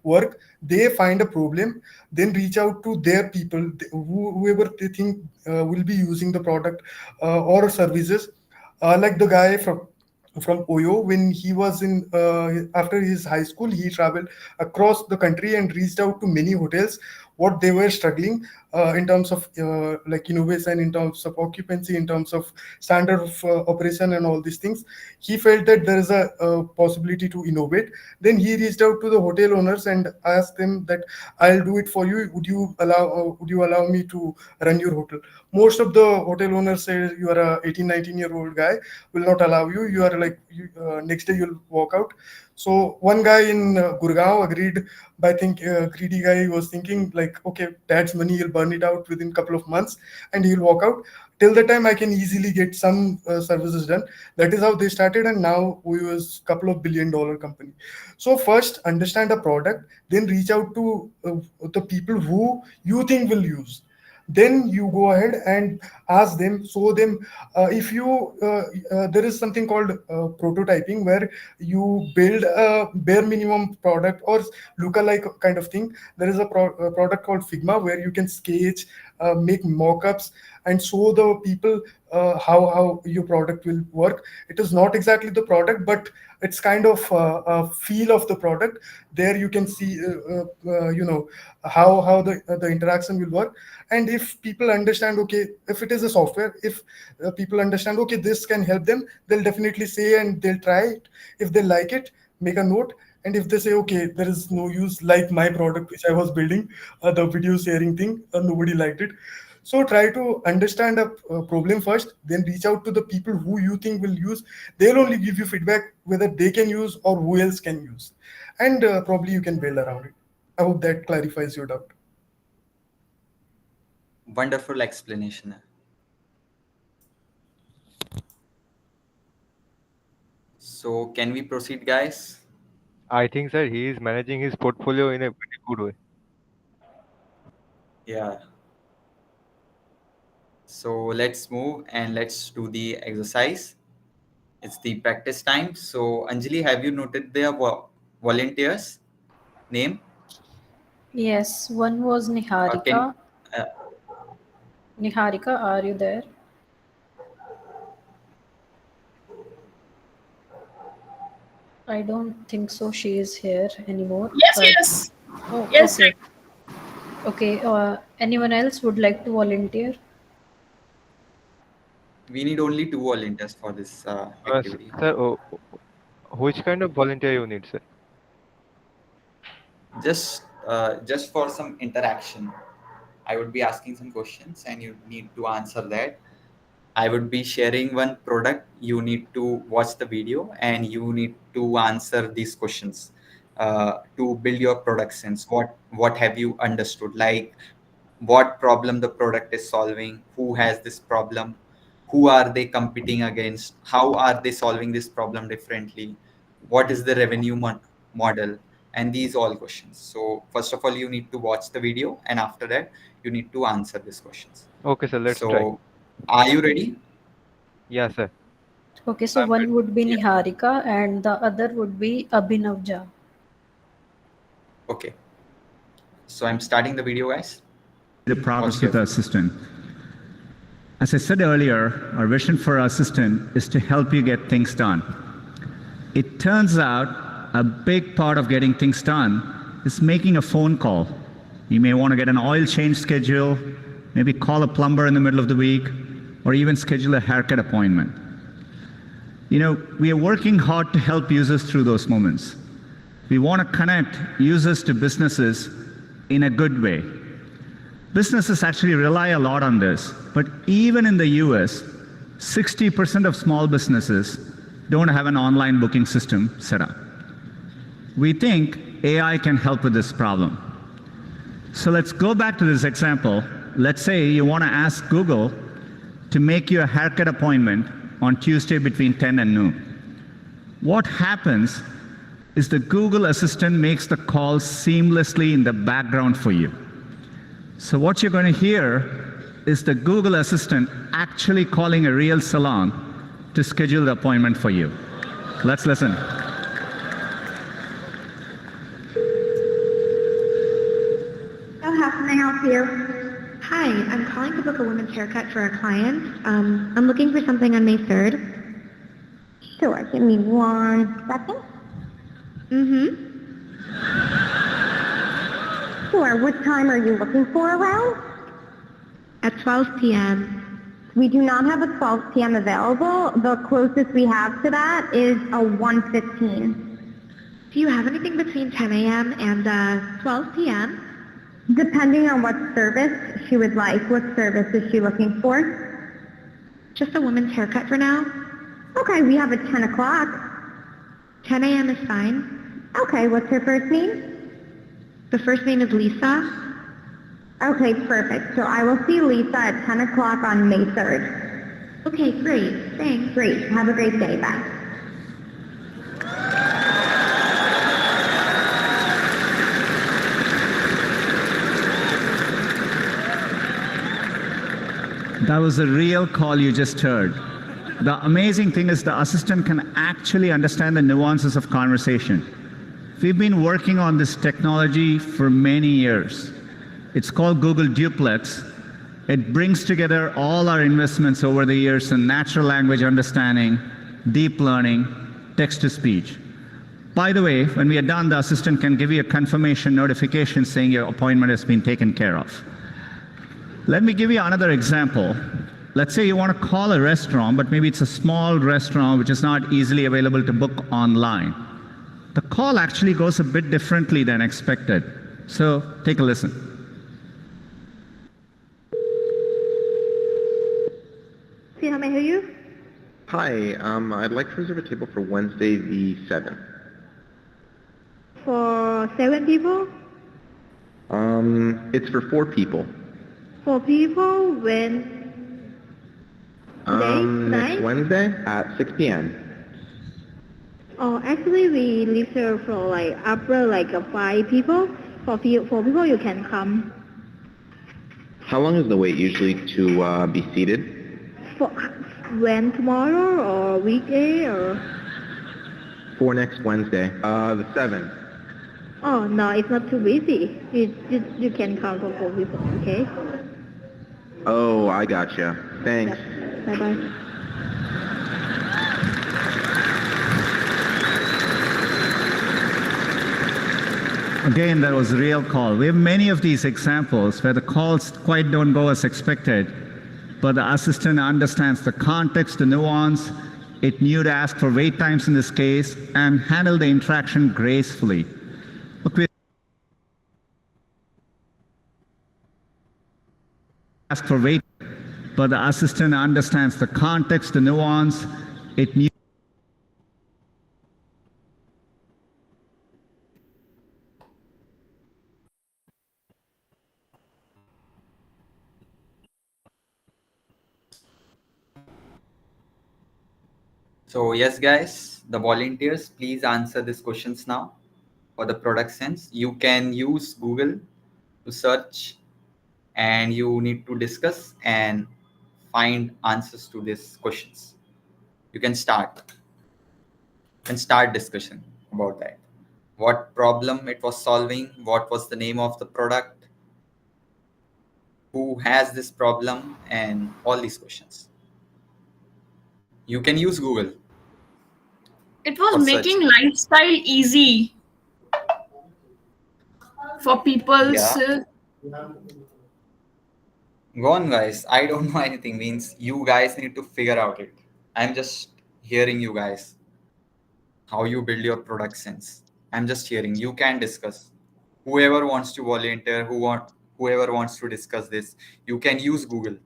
work. They find a problem, then reach out to their people, whoever they think will be using the product or services. Like the guy from Oyo, when he was in after his high school, he traveled across the country and reached out to many hotels what they were struggling in terms of like innovation, in terms of occupancy, in terms of standard of operation and all these things. He felt that there is a possibility to innovate. Then he reached out to the hotel owners and asked them that, I'll do it for you, would you allow me to run your hotel? Most of the hotel owners say, you are a 18, 19-year-old guy, will not allow you. You are like, next day you'll walk out. So one guy in Gurgaon agreed. But I think greedy guy was thinking like, okay, dad's money, he'll burn it out within a couple of months and he'll walk out. Till the time I can easily get some services done. That is how they started, and now we was a couple of $1 billion company. So first understand a product, then reach out to the people who you think will use. Then you go ahead and ask them, show them. If you There is something called prototyping, where you build a bare minimum product or lookalike kind of thing. There is a product called Figma, where you can sketch, make mock-ups, and show the people how your product will work. It is not exactly the product, but it's kind of a feel of the product. There you can see how the interaction will work. And if people understand, okay, if it is a software, if people understand, okay, this can help them, they'll definitely say and they'll try it. If they like it, make a note. And if they say, okay, there is no use, like my product which I was building, the video sharing thing, nobody liked it. So try to understand a problem first, then reach out to the people who you think will use. They'll only give you feedback whether they can use or who else can use, and probably you can build around it. I hope that clarifies your doubt. Wonderful explanation. So can we proceed, guys? I think, sir, he is managing his portfolio in a pretty good way. Yeah. So let's move and let's do the exercise. It's the practice time. So Anjali, have you noted their volunteers name? Yes, one was Can Niharika. uh, Niharika, are you there? I don't think so. She is here anymore. Yes, But yes, oh, yes, sir. okay, okay. Anyone else would like to volunteer? we need only 2 volunteers for this activity. Sir, which kind of volunteer you need, sir? Just just for some interaction. I would be asking some questions and you need to answer that. I would be sharing one product. You need to watch the video and you need to answer these questions to build your product sense. What have you understood? Like what problem the product is solving, who has this problem, who are they competing against, how are they solving this problem differently, what is the revenue model, and these all questions. So first of all, you need to watch the video and after that you need to answer these questions. Okay, sir, let's try. So are you ready? Yeah, sir. Okay, so I'm one ready. would be Yeah. Niharika and the other would be Abhinavja. Okay, so I'm starting the video, guys. The progress Watch with the carefully. assistant. As I said earlier, our vision for our assistant is to help you get things done. It turns out a big part of getting things done is making a phone call. You may want to get an oil change schedule, maybe call a plumber in the middle of the week, or even schedule a haircut appointment. You know, we are working hard to help users through those moments. We want to connect users to businesses in a good way. Businesses actually rely a lot on this, but even in the US, 60% of small businesses don't have an online booking system set up. We think AI can help with this problem. So let's go back to this example. Let's say you want to ask Google to make you a haircut appointment on Tuesday between 10 and noon. What happens is the Google Assistant makes the call seamlessly in the background for you. So what you're going to hear is the Google Assistant actually calling a real salon to schedule the appointment for you. Let's listen. So how can I help you? Hi, I'm calling to book a women's haircut for a client. I'm looking for something on May 3rd. Sure, give me 1 second. Sure, what time are you looking for around? At 12 p.m. We do not have a 12 p.m. available. The closest we have to that is a 1:15. Do you have anything between 10 a.m. and 12 p.m.? Depending on what service she would like. What service is she looking for? Just a woman's haircut for now. Okay, we have a 10 o'clock. 10 a.m. is fine. Okay, what's her first name? The first name is Lisa. Okay, perfect. So I will see Lisa at 10 o'clock on May 3rd. Okay, great. Thanks. Great. Have a great day. Bye. That was a real call you just heard. The amazing thing is the assistant can actually understand the nuances of conversation. We've been working on this technology for many years. It's called Google Duplex. It brings together all our investments over the years in natural language understanding, deep learning, text-to-speech. By the way, when we are done, the assistant can give you a confirmation notification saying your appointment has been taken care of. Let me give you another example. Let's say you want to call a restaurant, but maybe it's a small restaurant which is not easily available to book online. The call actually goes a bit differently than expected. So take a listen. See how may I hear you? Hi, I'd like to reserve a table for Wednesday the 7th. For 7 people? It's for 4 people. 4 people? When? Today? Next Tonight? Wednesday at 6 p.m. Oh, actually we leave here for like upper like 5 people. For 4 people you can come. How long is the wait usually to be seated? For when, tomorrow or weekday or? For next Wednesday, the 7th. Oh no, it's not too busy. You can come for 4 people, okay? Oh, I gotcha. Thanks. Yep. Bye bye. Again, that was a real call. We have many of these examples where the calls quite don't go as expected, but the assistant understands the context, the nuance. It knew to ask for wait times in this case and handle the interaction gracefully. Look, ask for wait, but the assistant understands the context, the nuance. It knew. So yes, guys, the volunteers, please answer these questions now. For the product sense, you can use Google to search, and you need to discuss and find answers to these questions. You can start discussion about that. What problem it was solving? What was the name of the product? Who has this problem? And all these questions. You can use Google. It was for making searching. lifestyle easy for people's. Yeah. Go on, guys. I don't know anything. Means you guys need to figure out it. I'm just hearing you guys how you build your product sense. I'm just hearing. You can discuss. Whoever wants to volunteer, whoever wants to discuss this, you can use Google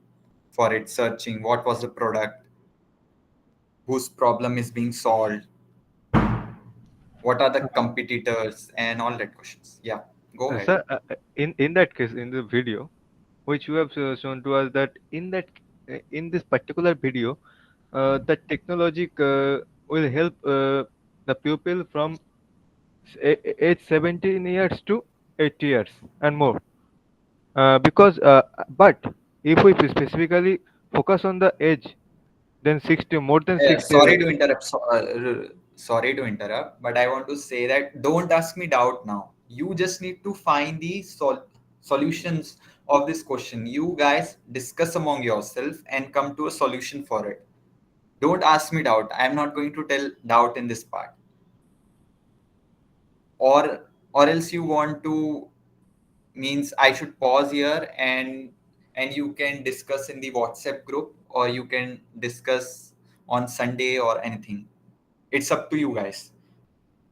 for it. Searching what was the product, whose problem is being solved, what are the competitors, and all that questions. Yeah, go ahead. Sir, in that case, in the video, which you have shown to us, that in this particular video, the technology will help the pupil from age 17 years to 80 years and more. Because but if we specifically focus on the age, then 60, more than 60 Sorry years. to interrupt. Sorry to interrupt, but I want to say that don't ask me doubt now. You just need to find the solutions of this question. You guys discuss among yourself and come to a solution for it. Don't ask me doubt. I'm not going to tell doubt in this part. Or else you want to, means I should pause here, and you can discuss in the WhatsApp group, or you can discuss on Sunday or anything. It's up to you guys.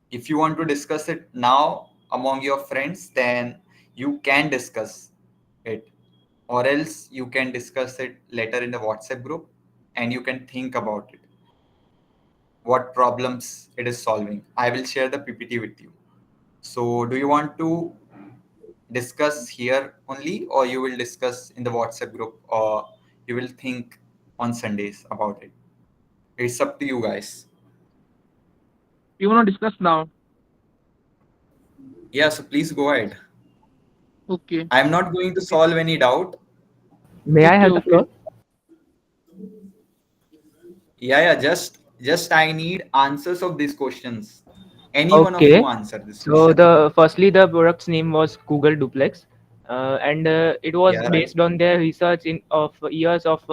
If you want to discuss it now among your friends, then you can discuss it, or else you can discuss it later in the WhatsApp group, and you can think about it, what problems it is solving. I will share the PPT with you. So do you want to discuss here only, or you will discuss in the WhatsApp group, or you will think on Sundays about it? It's up to you guys. You want to discuss now? Yeah, so please go ahead. Okay. I'm not going to solve any doubt. May I have the floor? Yeah, just I need answers of these questions. Any one of you Okay. answer this So question. firstly the product's name was Google Duplex, and it was Yeah, right. based on their research of years of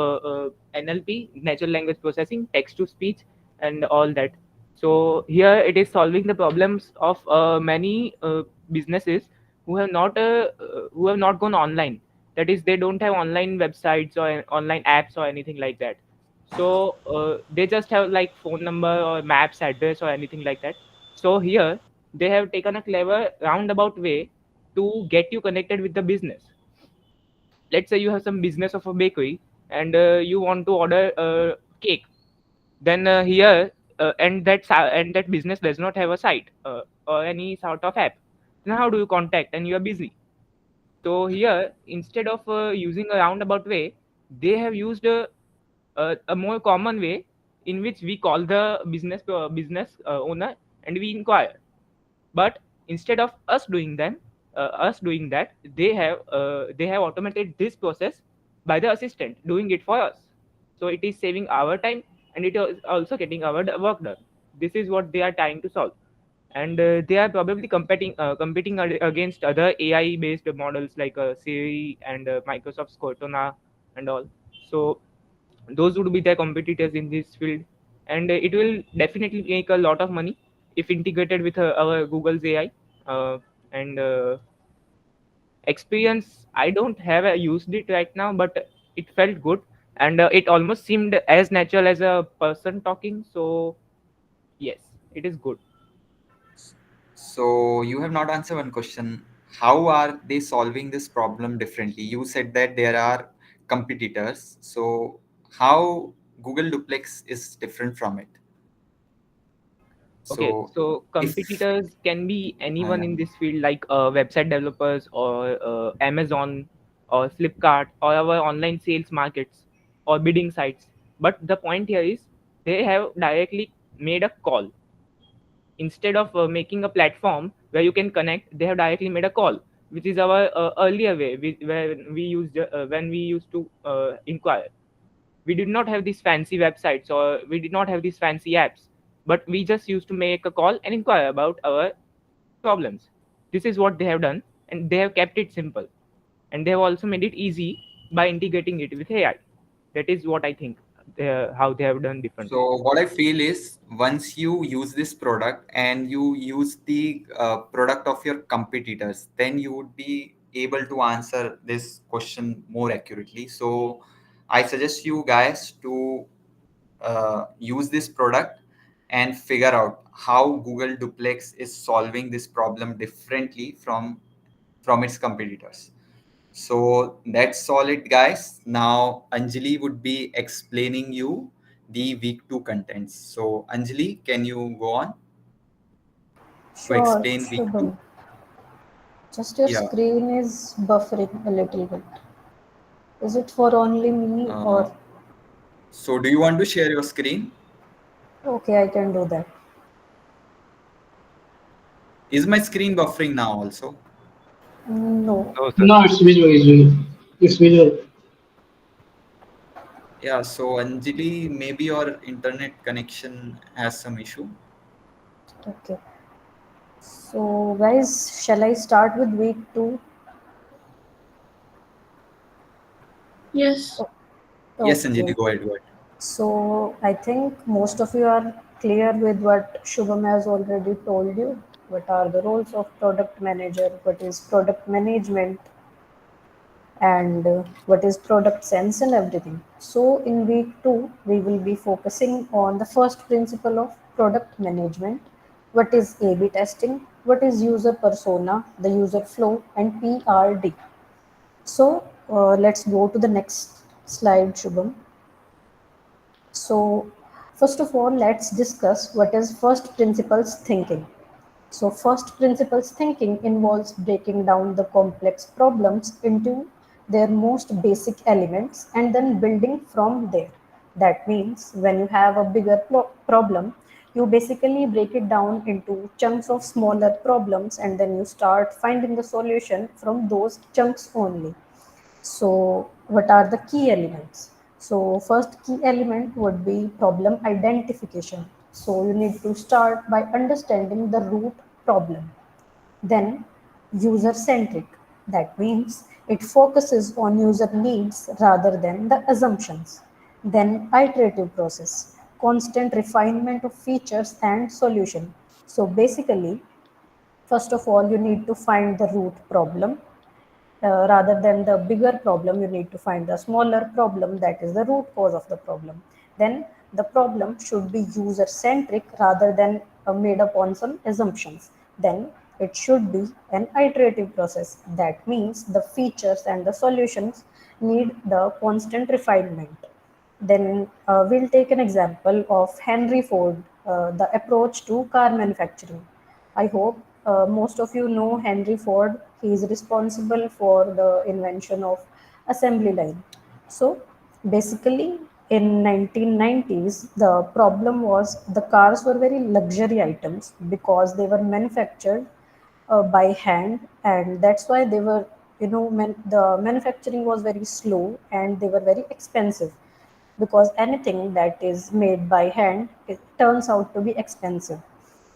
NLP, natural language processing, text to speech, and all that. So here it is solving the problems of many businesses who have not gone online. That is, they don't have online websites or online apps or anything like that. So they just have like phone number or maps address or anything like that. So here they have taken a clever roundabout way to get you connected with the business. Let's say you have some business of a bakery, and you want to order a cake. Then here and that business does not have a site or any sort of app. Then how do you contact? And you are busy. So here, instead of using a roundabout way, they have used a more common way, in which we call the business owner and we inquire. But instead of us doing that, they have automated this process by the assistant doing it for us. So it is saving our time, and it is also getting our work done. This is what they are trying to solve. And they are probably competing against other AI based models like Siri and Microsoft's Cortana and all. So those would be their competitors in this field, and it will definitely make a lot of money if integrated with our Google's AI. And Experience, I don't have used it right now, but it felt good, and it almost seemed as natural as a person talking. So yes, it is good. So you have not answered one question. How are they solving this problem differently? You said that there are competitors. So how Google Duplex is different from it? Okay, So so if competitors can be anyone yeah. in this field, like website developers or Amazon or Flipkart or our online sales markets or bidding sites. But the point here is they have directly made a call. Instead of making a platform where you can connect, they have directly made a call, which is our earlier way, where we used when we used to inquire. We did not have these fancy websites or we did not have these fancy apps, but we just used to make a call and inquire about our problems. This is what they have done, and they have kept it simple, and they have also made it easy by integrating it with AI. That is what I think, how they have done differently. So what I feel is once you use this product and you use the product of your competitors, then you would be able to answer this question more accurately. So I suggest you guys to use this product and figure out how Google Duplex is solving this problem differently from its competitors. So that's all it, guys. Now Anjali would be explaining you the week 2 contents. So Anjali, can you go on to Sure, explain week 2? Shubham. Just your Yeah. screen is buffering a little bit. Is it for only me Uh, or so do you want to share your screen? okay, I can do that. Is my screen buffering now also? No. No, sir. No, it's visual. It's visual. It's visual. Yeah, so Anjali, maybe your internet connection has some issue. Okay. So, guys, shall I start with week 2? Yes. Yes, Anjali, Okay. go ahead, go ahead. So, I think most of you are clear with what Shubham has already told you. What are the roles of product manager? What is product management? And what is product sense and everything. So in week 2, we will be focusing on the first principle of product management. What is A/B testing? What is user persona, the user flow, and PRD? So let's go to the next slide, Shubham. So first of all, let's discuss what is first principles thinking. So first principles thinking involves breaking down the complex problems into their most basic elements and then building from there. That means when you have a bigger problem, you basically break it down into chunks of smaller problems and then you start finding the solution from those chunks only. So, what are the key elements? So, first key element would be problem identification. So, you need to start by understanding the root problem. Then, user centric. That means it focuses on user needs rather than the assumptions. Then, iterative process, constant refinement of features and solution. So, basically, first of all, you need to find the root problem. Rather than the bigger problem, you need to find the smaller problem, that is the root cause of the problem. Then the problem should be user centric rather than made up on some assumptions. Then it should be an iterative process. That means the features and the solutions need the constant refinement. Then we'll take an example of Henry Ford, the approach to car manufacturing. I hope most of you know Henry Ford. He is responsible for the invention of assembly line. So basically, in 1990s, the problem was the cars were very luxury items because they were manufactured by hand, and that's why they were, the manufacturing was very slow and they were very expensive because anything that is made by hand, it turns out to be expensive.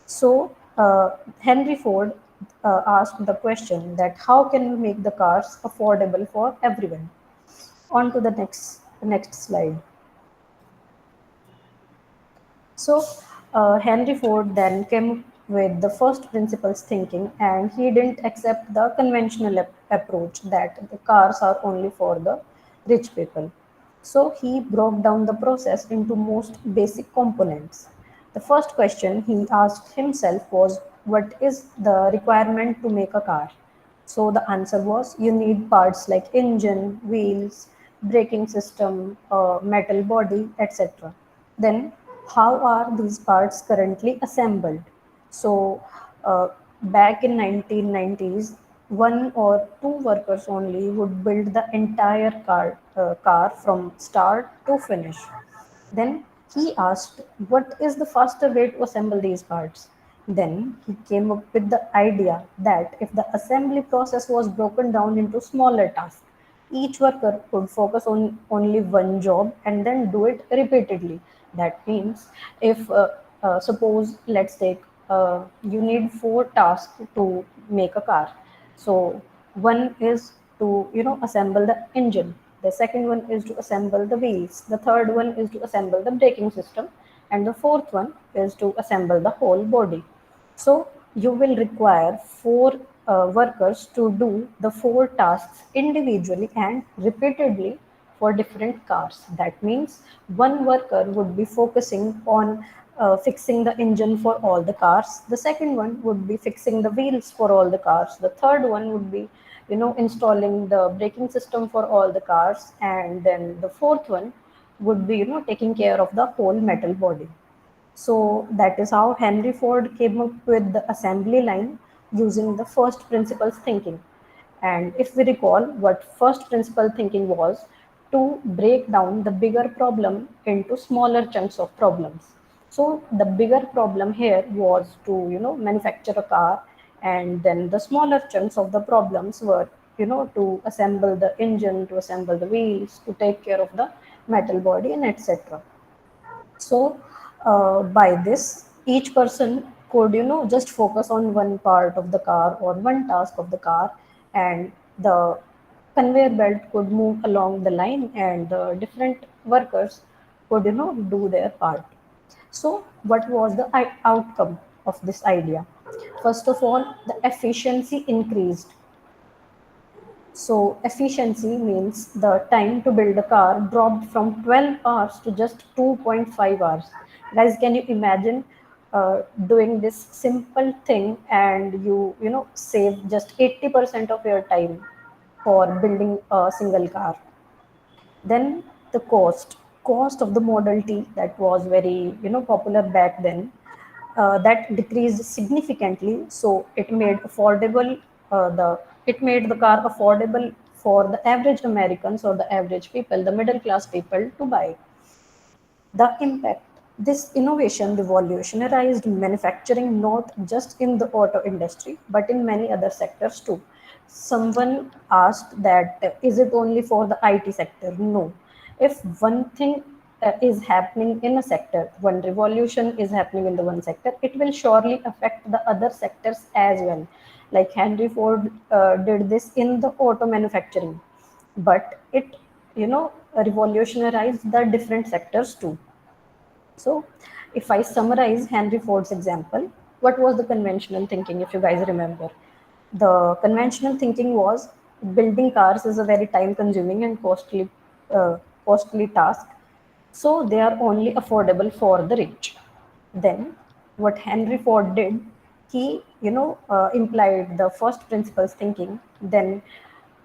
So Henry Ford asked the question that how can we make the cars affordable for everyone. On to the next slide. So Henry Ford then came with the first principles thinking, and he didn't accept the conventional approach that the cars are only for the rich people. So he broke down the process into most basic components. The first question he asked himself was, what is the requirement to make a car? So the answer was, you need parts like engine, wheels, braking system, metal body, etc. Then how are these parts currently assembled? So back in 1990s, one or two workers only would build the entire car from start to finish. Then he asked, what is the faster way to assemble these parts? Then he came up with the idea that if the assembly process was broken down into smaller tasks, each worker could focus on only one job and then do it repeatedly. That means if suppose let's take you need four tasks to make a car. So one is to assemble the engine, the second one is to assemble the wheels, the third one is to assemble the braking system, and the fourth one is to assemble the whole body. So you will require four workers to do the four tasks individually and repeatedly for different cars. That means one worker would be focusing on fixing the engine for all the cars. The second one would be fixing the wheels for all the cars. The third one would be installing the braking system for all the cars, and then the fourth one would be taking care of the whole metal body. So that is how Henry Ford came up with the assembly line using the first principles thinking. And if we recall what first principle thinking was, to break down the bigger problem into smaller chunks of problems. So the bigger problem here was to manufacture a car, and then the smaller chunks of the problems were to assemble the engine, to assemble the wheels, to take care of the metal body, and etc. So by this, each person could just focus on one part of the car or one task of the car, and the conveyor belt could move along the line, and the different workers could do their part. So what was the outcome of this idea? First of all, the efficiency increased. So efficiency means the time to build a car dropped from 12 hours to just 2.5 hours. Guys, can you imagine doing this simple thing, and you save just 80% of your time for building a single car? Then the cost of the Model T, that was very popular back then, that decreased significantly. So it made the car affordable for the average Americans or the average people, the middle class people, to buy. The impact. This innovation revolutionized manufacturing not just in the auto industry but in many other sectors too. Someone asked that is it only for the IT sector? No. If one thing is happening in a sector, one revolution is happening in the one sector, it will surely affect the other sectors as well. Like Henry Ford did this in the auto manufacturing, but it revolutionized the different sectors too. So, if I summarize Henry Ford's example, what was the conventional thinking, if you guys remember? The conventional thinking was building cars is a very time consuming and costly task. So, they are only affordable for the rich. Then, what Henry Ford did, he implied the first principles thinking. Then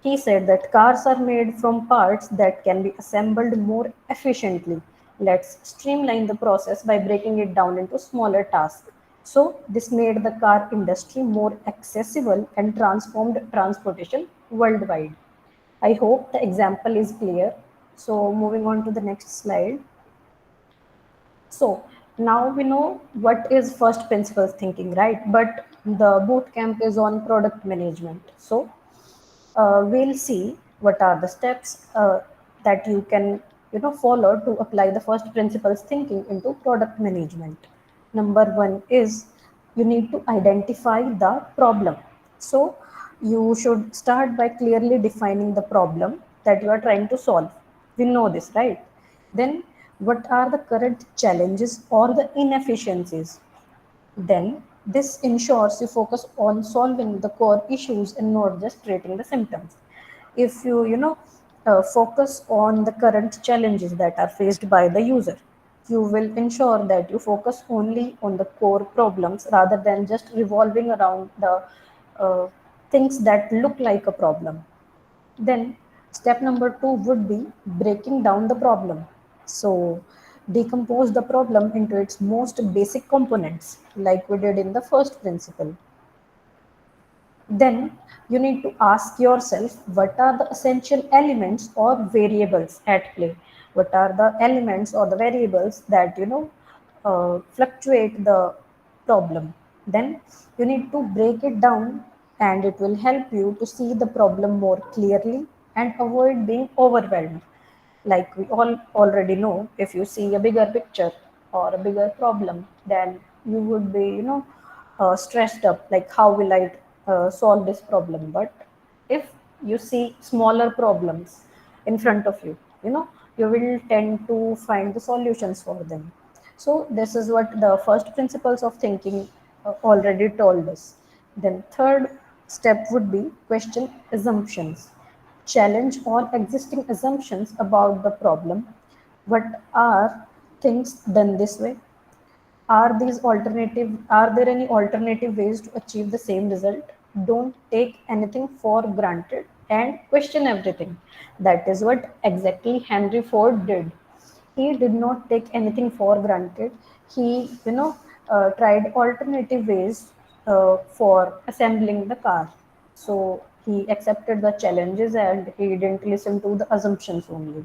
he said that cars are made from parts that can be assembled more efficiently. Let's streamline the process by breaking it down into smaller tasks. So, this made the car industry more accessible and transformed transportation worldwide. I hope the example is clear. So, moving on to the next slide. So, now we know what is first principles thinking, right? But the boot camp is on product management. So, we'll see what are the steps that you can follow to apply the first principles thinking into product management. Number one is you need to identify the problem. So you should start by clearly defining the problem that you are trying to solve. We know this, right? Then what are the current challenges or the inefficiencies? Then this ensures you focus on solving the core issues and not just treating the symptoms. If you focus on the current challenges that are faced by the user, you will ensure that you focus only on the core problems rather than just revolving around the uh, things that look like a problem. Then Step number 2 would be breaking down the problem. So decompose the problem into its most basic components, like we did in the first principle. Then you need to ask yourself, what are the essential elements or variables at play? What are the elements or the variables that fluctuate the problem? Then you need to break it down, and it will help you to see the problem more clearly and avoid being overwhelmed. Like we all already know, if you see a bigger picture or a bigger problem, then you would be stressed up, like how will I solve this problem. But if you see smaller problems in front of you, you will tend to find the solutions for them. So this is what the first principles of thinking already told us. Then third step would be question assumptions. Challenge all existing assumptions about the problem. What are things done this way? Are there any alternative ways to achieve the same result? Don't take anything for granted and question everything. That is what exactly Henry Ford did. He did not take anything for granted. He, tried alternative ways for assembling the car. So he accepted the challenges and he didn't listen to the assumptions only.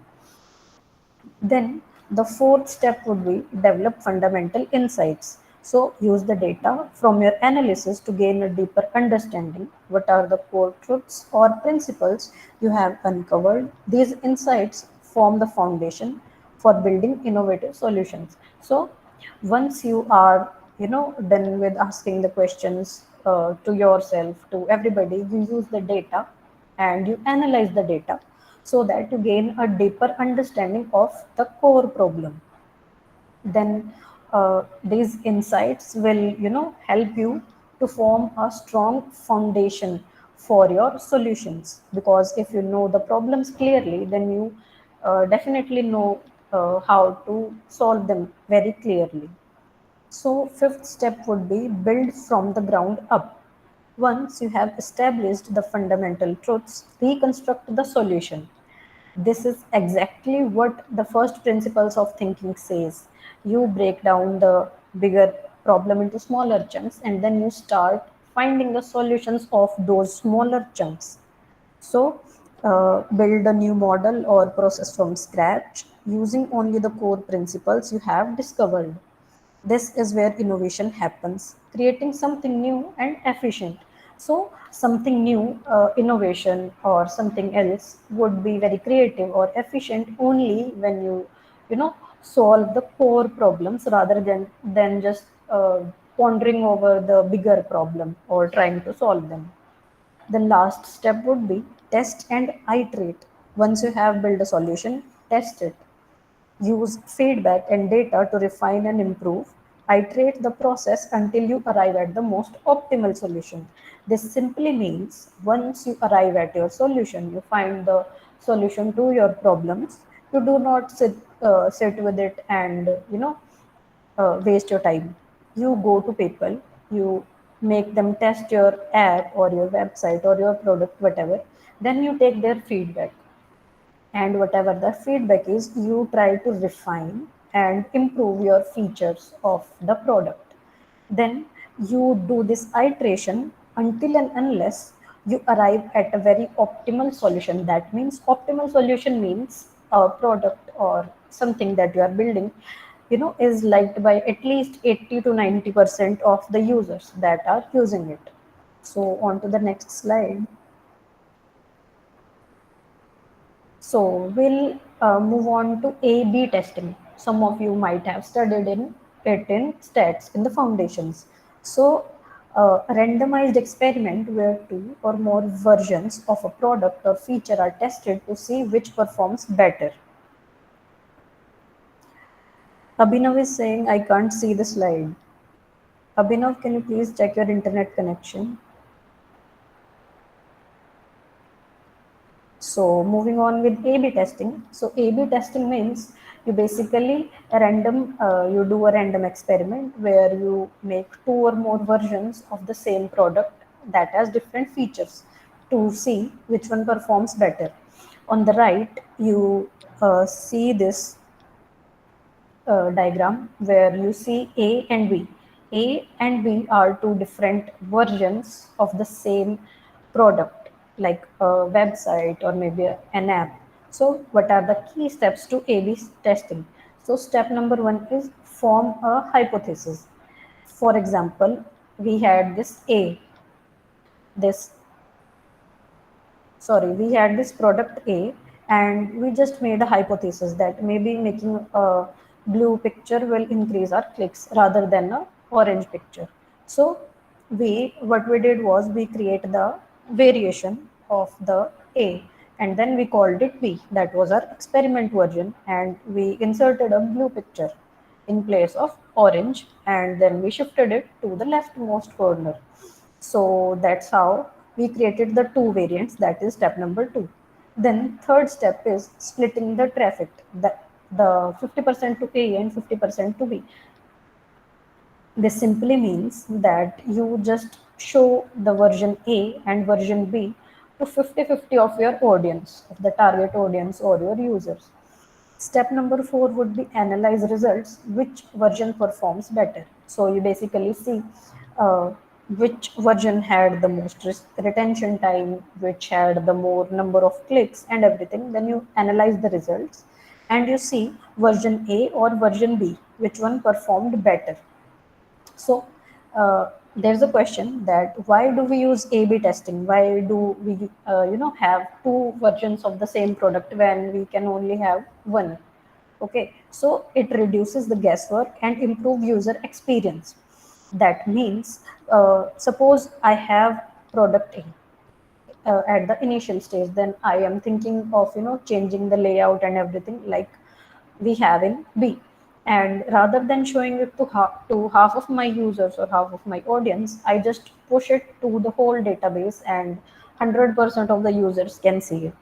Then the fourth step would be develop fundamental insights. So use the data from your analysis to gain a deeper understanding. What are the core truths or principles you have uncovered? These insights form the foundation for building innovative solutions. So once you are done with asking the questions to yourself, to everybody, you use the data and you analyze the data so that you gain a deeper understanding of the core problem. Then these insights will help you to form a strong foundation for your solutions, because if you know the problems clearly, then you definitely know how to solve them very clearly. So fifth step would be build from the ground up. Once you have established the fundamental truths, reconstruct the solution. This is exactly what the first principles of thinking says. You break down the bigger problem into smaller chunks, and then you start finding the solutions of those smaller chunks. So build a new model or process from scratch using only the core principles you have discovered. This is where innovation happens, creating something new and efficient. So something new, innovation or something else would be very creative or efficient only when you solve the core problems rather than just pondering over the bigger problem or trying to solve them. The last step would be test and iterate. Once you have built a solution, test it. Use feedback and data to refine and improve. Iterate the process until you arrive at the most optimal solution. This simply means once you arrive at your solution, you find the solution to your problems. You do not sit with it and waste your time. You go to people, you make them test your app or your website or your product, whatever. Then you take their feedback, and whatever the feedback is, you try to refine and improve your features of the product. Then you do this iteration until and unless you arrive at a very optimal solution. That means optimal solution means a product or something that you are building is liked by at least 80 to 90% of the users that are using it. So on to the next slide. So we'll move on to A/B testing. Some of you might have studied in stats in the foundations. So a randomized experiment where two or more versions of a product or feature are tested to see which performs better. Abhinav is saying, I can't see the slide. Abhinav, can you please check your internet connection? So moving on with A/B testing. So A/B testing means you basically you do a random experiment where you make two or more versions of the same product that has different features to see which one performs better. On the right, you see this diagram where you see A and B. A and B are two different versions of the same product, like a website or maybe an app. So, what are the key steps to A/B testing? So, step number one is form a hypothesis. For example, we had this A, this we had this product A, and we just made a hypothesis that maybe making a blue picture will increase our clicks rather than a orange picture. So what we did was we create the variation of the A, and then we called it B. That was our experiment version, and we inserted a blue picture in place of orange, and then we shifted it to the leftmost corner. So that's how we created the two variants. That is step number two. Then third step is splitting the traffic, the 50% to A and 50% to B. This simply means that you just show the version A and version B to 50-50 of your audience, of the target audience or your users. Step number four would be analyze results, which version performs better. So you basically see uh, which version had the most retention time, which had the more number of clicks and everything. Then you analyze the results and you see version A or version B, which one performed better. So there's a question that why do we use A/B testing? Why do we have two versions of the same product when we can only have one? Okay, so it reduces the guesswork and improve user experience. That means, suppose I have product A at the initial stage, then I am thinking of changing the layout and everything like we have in B. And rather than showing it to half of my users or half of my audience, I just push it to the whole database and 100% of the users can see it.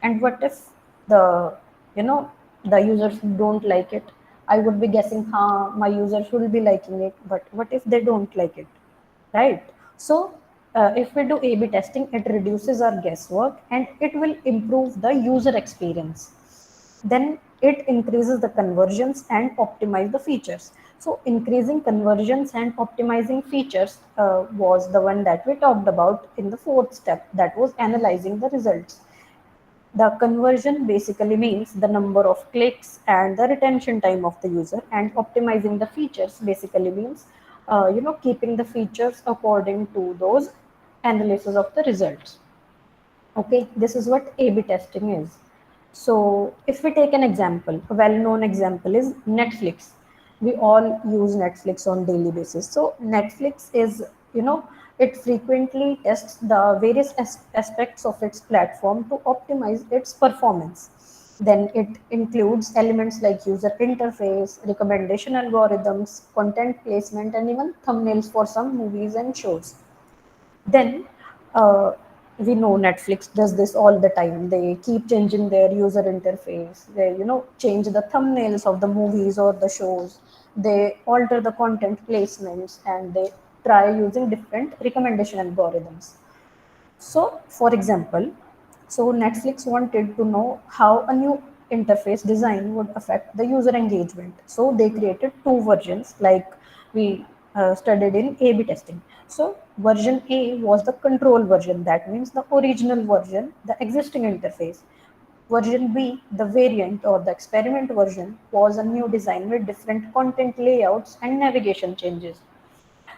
And what if the you know the users don't like it? I would be guessing, my users will be liking it, but what if they don't like it, right? So if we do A/B testing, it reduces our guesswork and it will improve the user experience. Then it increases the conversions and optimize the features. So increasing conversions and optimizing features was the one that we talked about in the fourth step, that was analyzing the results. The conversion basically means the number of clicks and the retention time of the user, and optimizing the features basically means keeping the features according to those analysis of the results. Okay, this is what A/B testing is. So if we take an example, a well-known example is Netflix. We all use Netflix on daily basis. So Netflix is, it frequently tests the various aspects of its platform to optimize its performance. Then it includes elements like user interface, recommendation algorithms, content placement, and even thumbnails for some movies and shows. Then we know Netflix does this all the time. They keep changing their user interface. They change the thumbnails of the movies or the shows. They alter the content placements, and they try using different recommendation algorithms. So, for example, Netflix wanted to know how a new interface design would affect the user engagement. So they created two versions, like we studied in A/B testing. So version A was the control version. That means the original version, the existing interface. Version B, the variant or the experiment version, was a new design with different content layouts and navigation changes.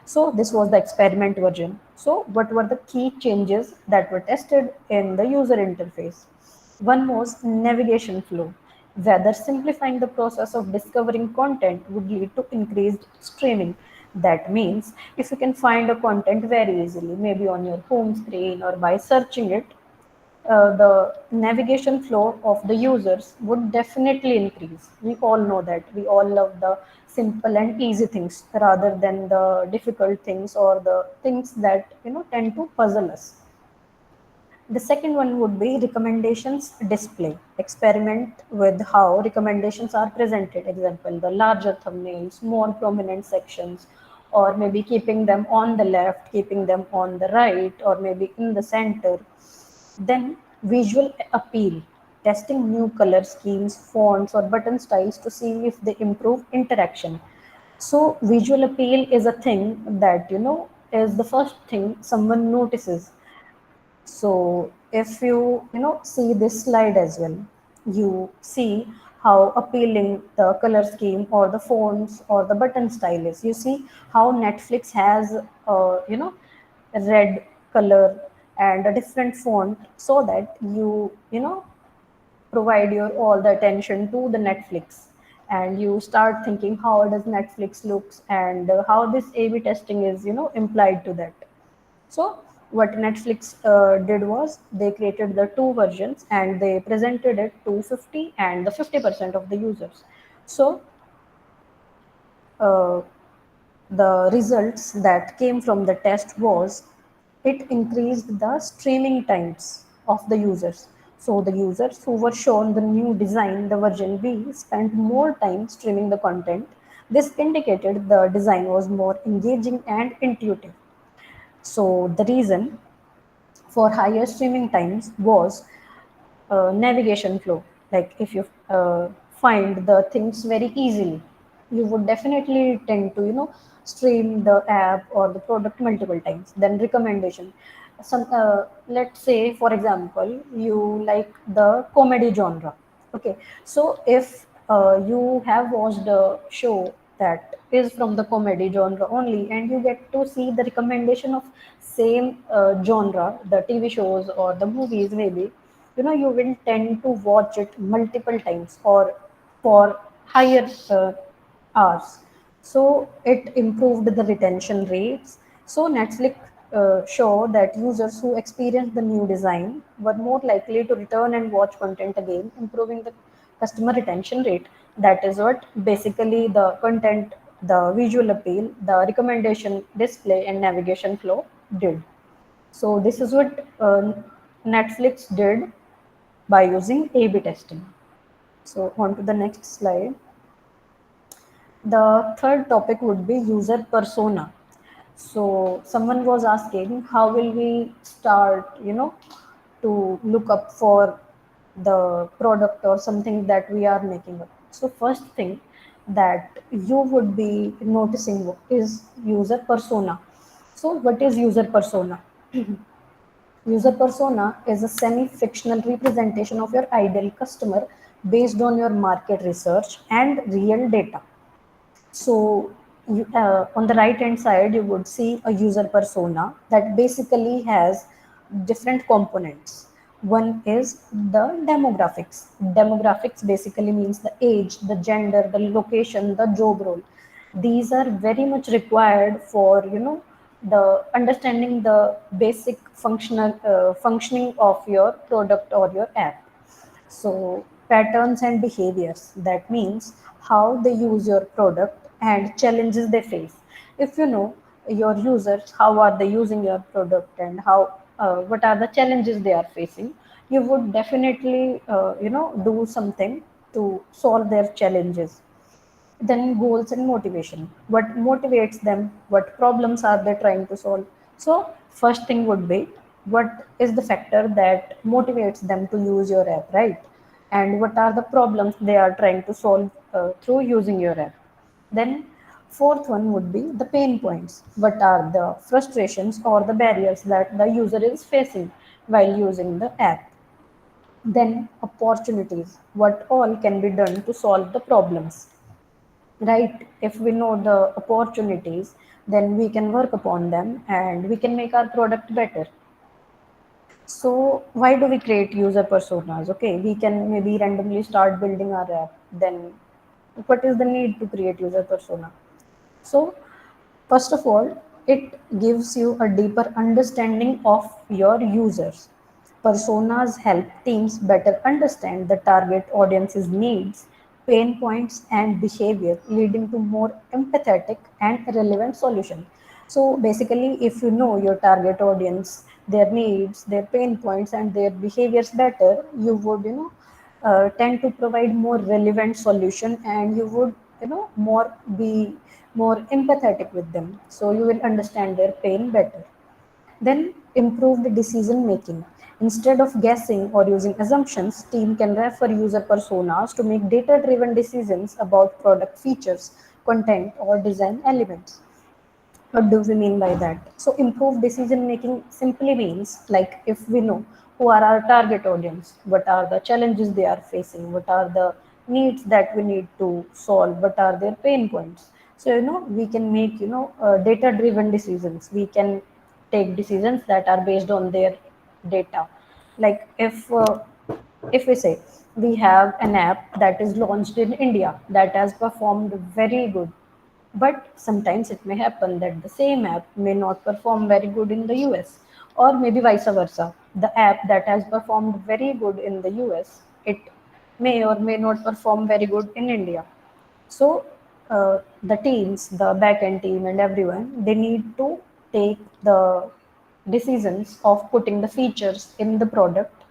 So this was the experiment version. So what were the key changes that were tested in the user interface? One was navigation flow, whether simplifying the process of discovering content would lead to increased streaming. That means if you can find a content very easily, maybe on your home screen or by searching it, the navigation flow of the users would definitely increase. We all know that. We all love the simple and easy things rather than the difficult things or the things that tend to puzzle us. The second one would be recommendations display. Experiment with how recommendations are presented. Example, the larger thumbnails, more prominent sections, or maybe keeping them on the left, keeping them on the right, or maybe in the center. Then visual appeal. testing new color schemes, fonts, or button styles to see if they improve interaction. So visual appeal is a thing that is the first thing someone notices. So if you see this slide as well, you see how appealing the color scheme or the fonts or the button style is. You see how Netflix has a red color and a different font, so that you provide your all the attention to the Netflix, and you start thinking how does Netflix looks, and how this A/B testing is implied to that. So what Netflix did was they created the two versions and they presented it to 50 and the 50% of the users. So uh, the results that came from the test was it increased the streaming times of the users. So the users who were shown the new design, the version B, spent more time streaming the content. This indicated the design was more engaging and intuitive. So the reason for higher streaming times was navigation flow. Like if you find the things very easily, you would definitely tend to stream the app or the product multiple times. Then recommendation. Let's say for example you like the comedy genre. Okay, so if you have watched a show that is from the comedy genre only, and you get to see the recommendation of same genre, the TV shows or the movies maybe, you will tend to watch it multiple times or for higher hours. So it improved the retention rates. So Netflix show that users who experienced the new design were more likely to return and watch content again, improving the customer retention rate. That is what basically the content, the visual appeal, the recommendation display, and navigation flow did. So this is what Netflix did by using A/B testing. So on to the next slide. The third topic would be user persona. So someone was asking, how will we start, to look up for the product or something that we are making up. So first thing that you would be noticing is user persona. So what is user persona? User persona is a semi-fictional representation of your ideal customer based on your market research and real data. So on the right hand side, you would see a user persona that basically has different components. One is the demographics. Demographics basically means the age, the gender, the location, the job role. These are very much required for the understanding the basic functioning of your product or your app. So patterns and behaviors, that means how they use your product and challenges they face. If you know your users, how are they using your product and how what are the challenges they are facing, you would definitely do something to solve their challenges. Then goals and motivation. What motivates them? What problems are they trying to solve? So first thing would be, what is the factor that motivates them to use your app, right? And what are the problems they are trying to solve through using your app? Then fourth one would be the pain points. What are the frustrations or the barriers that the user is facing while using the app? Then opportunities. What all can be done to solve the problems? Right? If we know the opportunities, then we can work upon them and we can make our product better. So why do we create user personas? Okay, we can maybe randomly start building our app. Then what is the need to create user persona? So first of all, it gives you a deeper understanding of your users. Personas help teams better understand the target audience's needs, pain points, and behavior, leading to more empathetic and relevant solution. So basically, if you know your target audience, their needs, their pain points, and their behaviors better, you would tend to provide more relevant solution, and you would more be more empathetic with them, so you will understand their pain better. Then improved decision making. Instead of guessing or using assumptions, team can refer user personas to make data-driven decisions about product features, content, or design elements. What do we mean by that? So improved decision making simply means, like, if we know who are our target audience, what are the challenges they are facing, what are the needs that we need to solve, what are their pain points. So we can make data driven decisions. We can take decisions that are based on their data. Like if we say we have an app that is launched in India that has performed very good, but sometimes it may happen that the same app may not perform very good in the US, or maybe vice versa. The app that has performed very good in the US, it may or may not perform very good in India. So the teams, the backend team, and everyone, they need to take the decisions of putting the features in the product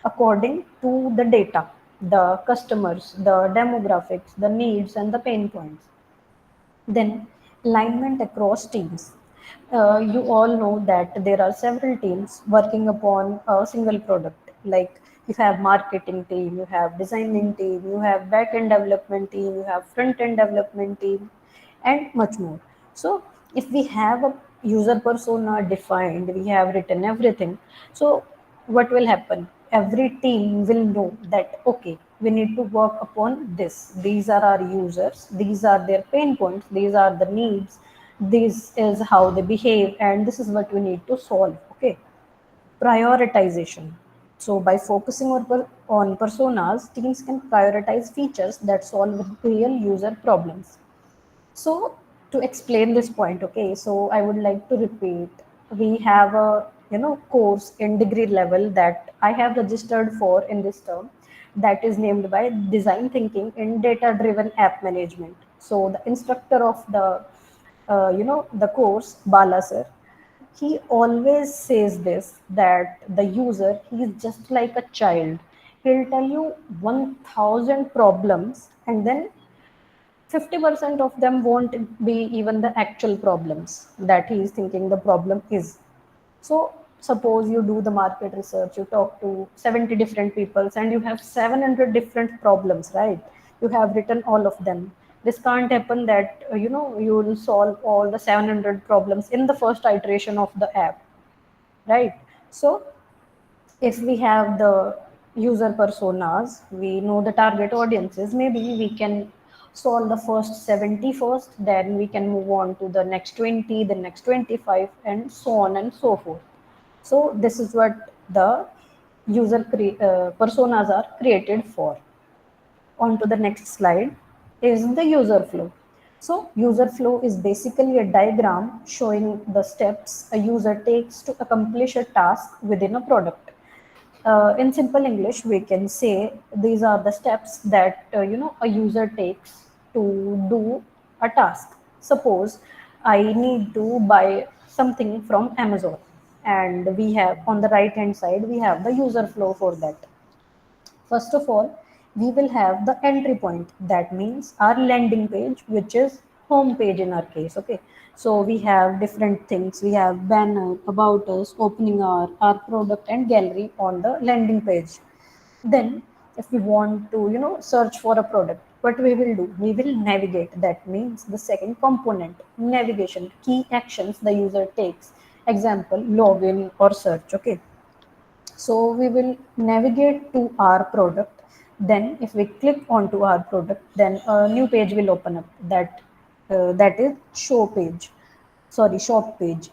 according to the data, the customers, the demographics, the needs, and the pain points. Then alignment across teams. You all know that there are several teams working upon a single product. Like you have marketing team, you have designing team, you have back end development team, you have front end development team, and much more. So if we have a user persona defined, we have written everything. So what will happen? Every team will know that, okay, we need to work upon this. These are our users, these are their pain points, these are the needs, this is how they behave, and this is what we need to solve. Okay. Prioritization. So by focusing on personas, teams can prioritize features that solve real user problems. So to explain this point, okay, so I would like to repeat, we have a course in degree level that I have registered for in this term, that is named by Design Thinking in Data Driven App Management. So the instructor of the course, Bala sir, he always says this, that the user, he is just like a child. He'll tell you 1000 problems, and then 50% of them won't be even the actual problems that he is thinking the problem is. So suppose you do the market research, you talk to 70 different people, and you have 700 different problems, right? You have written all of them. This can't happen that you will solve all the 700 problems in the first iteration of the app, right? So if we have the user personas, we know the target audiences, maybe we can solve the first 70 first, then we can move on to the next 20, the next 25, and so on and so forth. So this is what the personas are created for. On to the next slide is the user flow. So user flow is basically a diagram showing the steps a user takes to accomplish a task within a product. In simple English, we can say these are the steps that a user takes to do a task. Suppose I need to buy something from Amazon, and we have on the right hand side we have the user flow for that. First of all, we will have the entry point. That means our landing page, which is home page in our case. Okay. So we have different things. We have banner, about us, opening our product, and gallery on the landing page. Then if we want to, search for a product, what we will do? We will navigate. That means the second component, navigation, key actions the user takes. Example, login or search. Okay. So we will navigate to our product. Then if we click onto our product, then a new page will open up. That is show page. Sorry, shop page.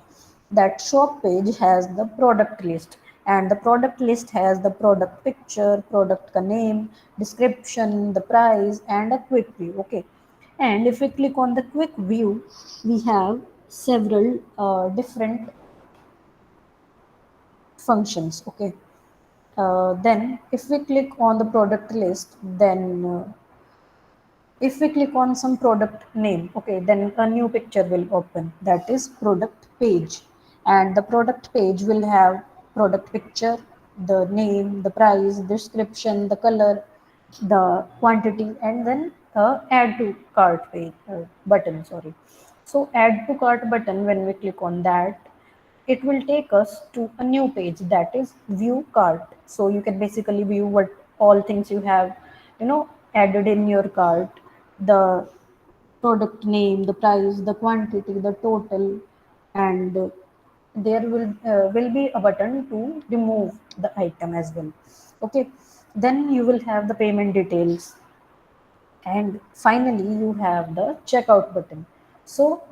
That shop page has the product list, and the product list has the product picture, product name, description, the price, and a quick view. Okay. And if we click on the quick view, we have several different functions. Okay. Then if we click on the product list, then if we click on some product name, okay, then a new picture will open, that is product page. And the product page will have product picture, the name, the price, description, the color, the quantity, and then add to cart page button. Sorry. So add to cart button, when we click on that, it will take us to a new page, that is view cart. So you can basically view what all things you have, added in your cart, the product name, the price, the quantity, the total, and there will be a button to remove the item as well. Okay, then you will have the payment details, and finally you have the checkout button. So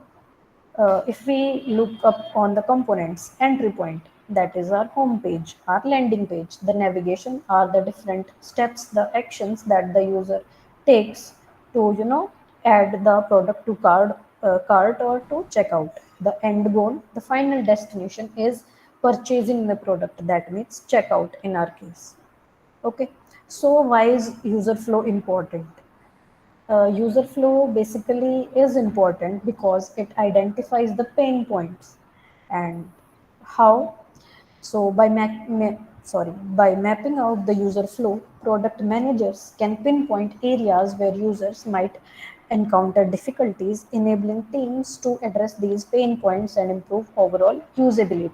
if we look up on the components, entry point, that is our home page, our landing page, the navigation are the different steps, the actions that the user takes to add the product to cart or to checkout. The end goal, the final destination is purchasing the product, that means checkout in our case. Okay, so why is user flow important? User flow basically is important because it identifies the pain points. And how? So by mapping out the user flow, product managers can pinpoint areas where users might encounter difficulties, enabling teams to address these pain points and improve overall usability.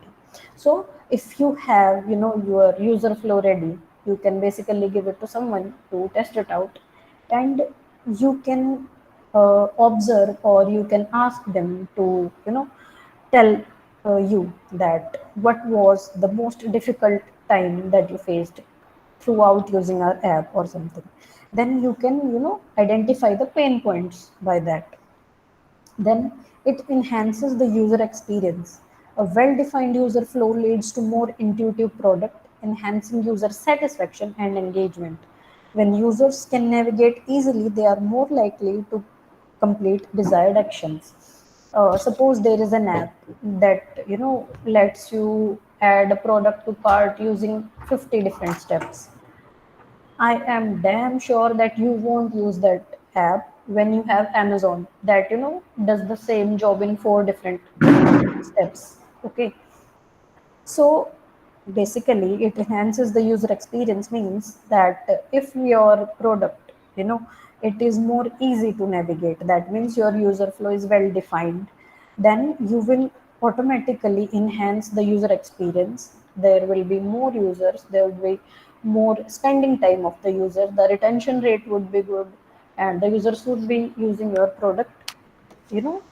So if you have your user flow ready, you can basically give it to someone to test it out, and you can observe, or you can ask them to tell you that what was the most difficult time that you faced throughout using our app or something. Then you can identify the pain points by that. Then it enhances the user experience. A well-defined user flow leads to more intuitive product, enhancing user satisfaction and engagement. When users can navigate easily, they are more likely to complete desired actions. Suppose there is an app that lets you add a product to cart using 50 different steps. I am damn sure that you won't use that app when you have Amazon that does the same job in 4 different steps. Okay, so basically, it enhances the user experience, means that if your product, it is more easy to navigate, that means your user flow is well defined, then you will automatically enhance the user experience. There will be more users, there will be more spending time of the user, the retention rate would be good, and the users would be using your product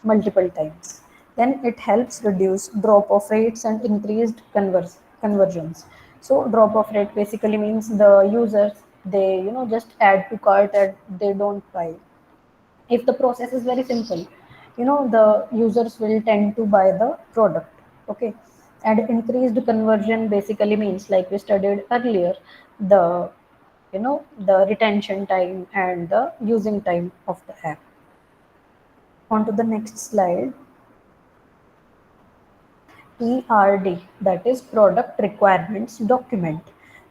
multiple times. Then it helps reduce drop off rates and increased conversions. So drop off rate basically means the users, they just add to cart and they don't buy. If the process is very simple, the users will tend to buy the product. Okay, and increased conversion basically means, like we studied earlier, the the retention time and the using time of the app. On to the next slide. PRD, that is Product Requirements Document.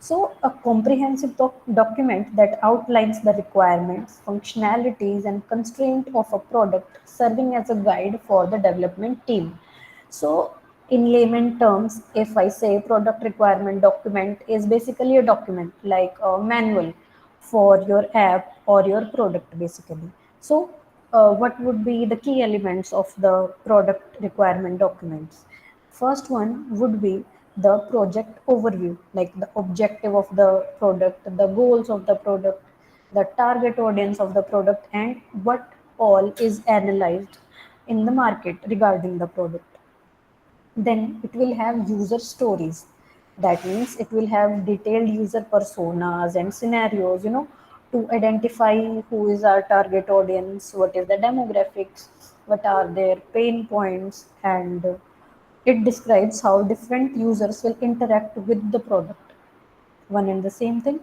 So, a comprehensive document that outlines the requirements, functionalities, and constraint of a product, serving as a guide for the development team. So, in layman terms, if I say product requirement document is basically a document like a manual for your app or your product, basically. So, what would be the key elements of the product requirement documents? First one would be the project overview, like the objective of the product, the goals of the product, the target audience of the product, and what all is analyzed in the market regarding the product. Then it will have user stories. That means it will have detailed user personas and scenarios, to identify who is our target audience, what is the demographics, what are their pain points, and it describes how different users will interact with the product, one and the same thing.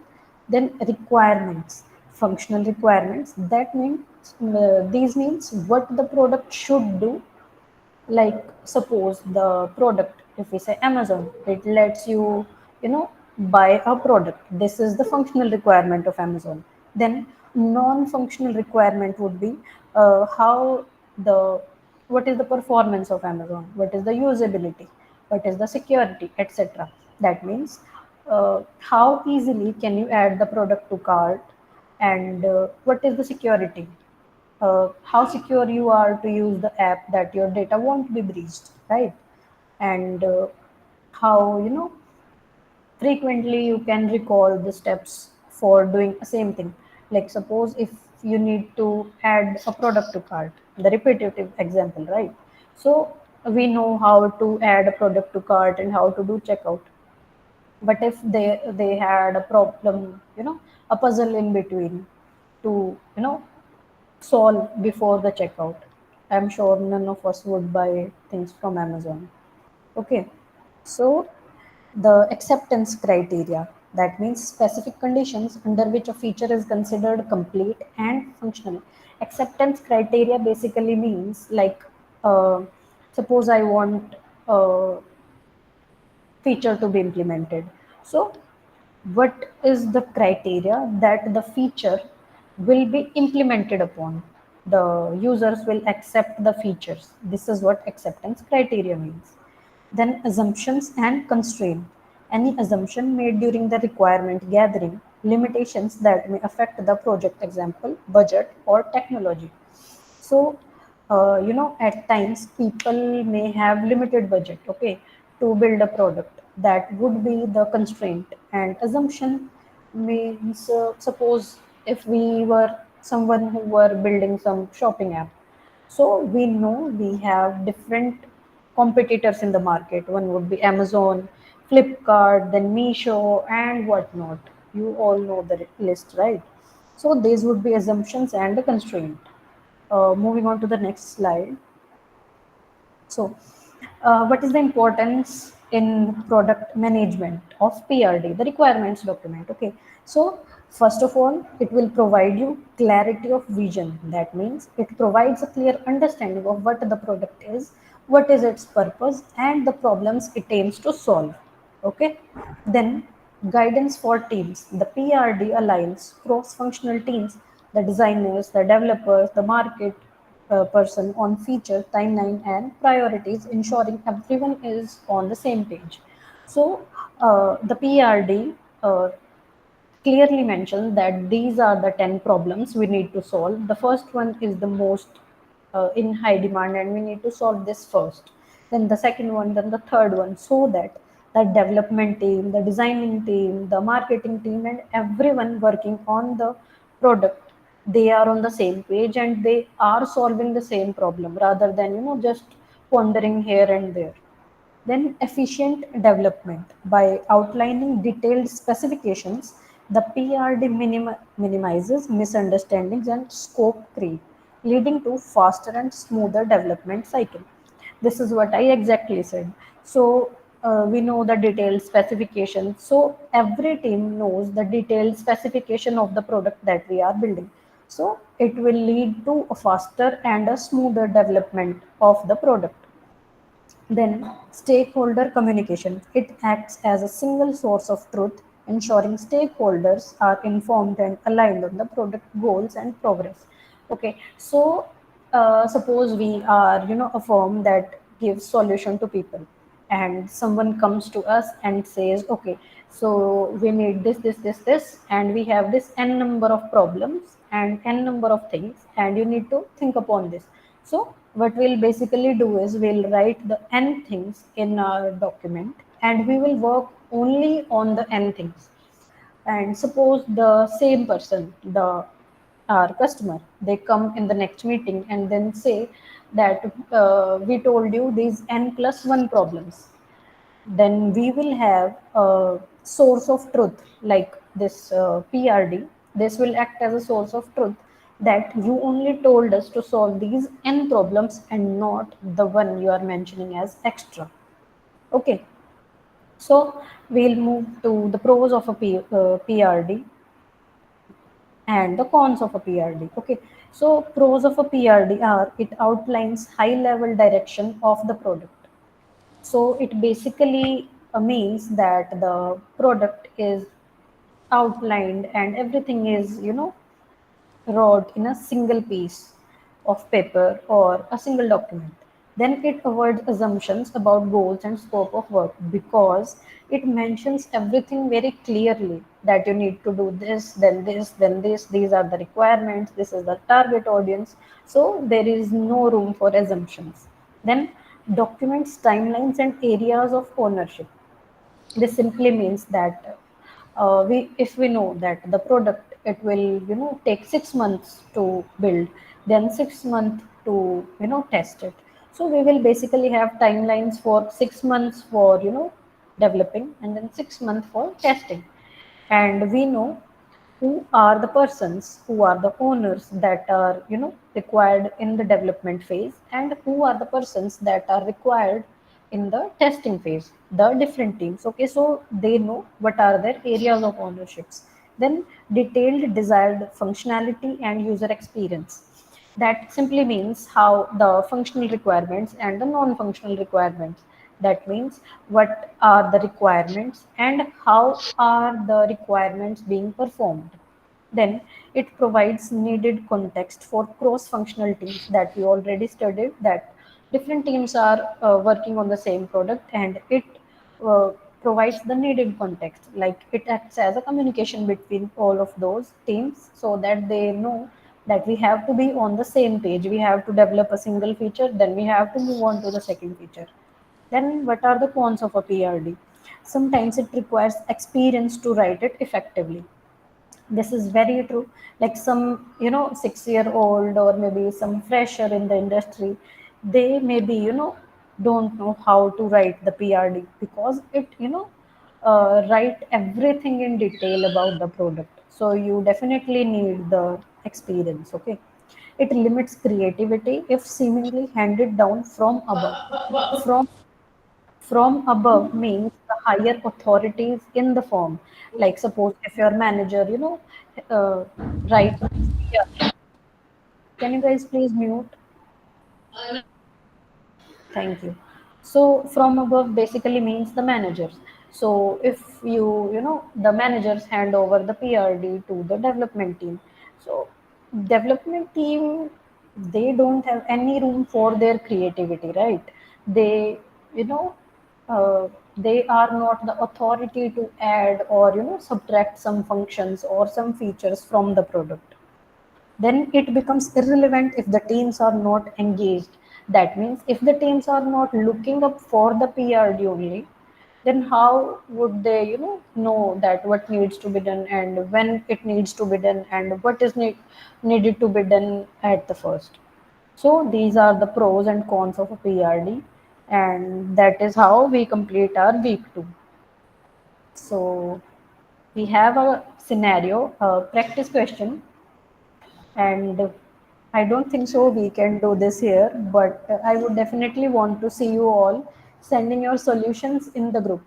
Then requirements, functional requirements. That means these means what the product should do. Like suppose the product, if we say Amazon, it lets you buy a product. This is the functional requirement of Amazon. Then non-functional requirement would be how the what is the performance of Amazon, what is the usability, what is the security, etc. That means how easily can you add the product to cart, and what is the security, how secure you are to use the app, that your data won't be breached, right? and how frequently you can recall the steps for doing the same thing. Like suppose if you need to add a product to cart, the repetitive example, right? So we know how to add a product to cart and how to do checkout. But if they had a problem, a puzzle in between to solve before the checkout, I'm sure none of us would buy things from Amazon. Okay, so the acceptance criteria, that means specific conditions under which a feature is considered complete and functional. Acceptance criteria basically means like, uh, suppose I want a feature to be implemented. So what is the criteria that the feature will be implemented upon? The users will accept the features. This is what acceptance criteria means. Then assumptions and constraint. Any assumption made during the requirement gathering, limitations that may affect the project, example, budget or technology. So, at times people may have limited budget, okay, to build a product. That would be the constraint. And assumption means, suppose if we were someone who were building some shopping app, so we know we have different competitors in the market. One would be Amazon, Flipkart, then Meesho, and whatnot. You all know the list, right? So these would be assumptions and a constraint. Moving on to the next slide. So, what is the importance in product management of PRD, the requirements document? Okay, so first of all, it will provide you clarity of vision. That means it provides a clear understanding of what the product is, what is its purpose, and the problems it aims to solve. Okay, then guidance for teams. The PRD aligns cross-functional teams, the designers, the developers, the market person on feature, timeline, and priorities, ensuring everyone is on the same page. So the PRD clearly mentions that these are the 10 problems we need to solve. The first one is the most in high demand, and we need to solve this first. Then the second one, then the third one, so that the development team, the designing team, the marketing team, and everyone working on the product, they are on the same page and they are solving the same problem rather than just wandering here and there. Then efficient development. By outlining detailed specifications, the PRD minimizes misunderstandings and scope creep, leading to faster and smoother development cycle. This is what I exactly said. So we know the detailed specification. So every team knows the detailed specification of the product that we are building. So it will lead to a faster and a smoother development of the product. Then, stakeholder communication. It acts as a single source of truth, ensuring stakeholders are informed and aligned on the product goals and progress. Okay, so suppose we are, a firm that gives solution to people, and someone comes to us and says, okay, so we need this, and we have this n number of problems and n number of things, and you need to think upon this. So what we'll basically do is we'll write the n things in our document, and we will work only on the n things. And suppose the same person, the our customer, they come in the next meeting and then say that we told you these n plus 1 problems. Then we will have a source of truth like this PRD. This will act as a source of truth that you only told us to solve these n problems and not the one you are mentioning as extra. Okay, so we'll move to the pros of a PRD and the cons of a PRD. Okay, so pros of a PRD are it outlines high level direction of the product. So it basically means that the product is outlined and everything is, wrote in a single piece of paper or a single document. Then it avoids assumptions about goals and scope of work because it mentions everything very clearly that you need to do this, then this, these are the requirements, this is the target audience. So there is no room for assumptions. Then documents timelines and areas of ownership. This simply means that if we know that the product, it will take 6 months to build, then 6 months to test it. So we will basically have timelines for 6 months for developing, and then 6 months for testing. And we know who are the persons, who are the owners that are required in the development phase, and who are the persons that are required in the testing phase, the different teams. Okay, so they know what are their areas of ownerships. Then detailed desired functionality and user experience. That simply means how the functional requirements and the non-functional requirements. That means what are the requirements and how are the requirements being performed. Then it provides needed context for cross-functional teams, that we already studied, that different teams are working on the same product, and it uh, provides the needed context, like it acts as a communication between all of those teams, so that they know that we have to be on the same page. We have to develop a single feature, then we have to move on to the second feature. Then what are the cons of a PRD? Sometimes it requires experience to write it effectively. This is very true. Like some 6-year old or maybe some fresher in the industry, they maybe don't know how to write the PRD, because it write everything in detail about the product. So you definitely need the experience. Okay, it limits creativity if seemingly handed down from above. From above means the higher authorities in the firm. Like suppose if your manager, uh, writes, yeah. Can you guys please mute? Thank you. So from above basically means the managers. So if the managers hand over the PRD to the development team. So development team, they don't have any room for their creativity, right? They, you know, they are not the authority to add or subtract some functions or some features from the product. Then it becomes irrelevant if the teams are not engaged. That means if the teams are not looking up for the PRD only, then how would they, know that what needs to be done and when it needs to be done and what is needed to be done at the first. So these are the pros and cons of a PRD, and that is how we complete our week 2. So we have a scenario, a practice question, and I don't think so we can do this here, but I would definitely want to see you all sending your solutions in the group.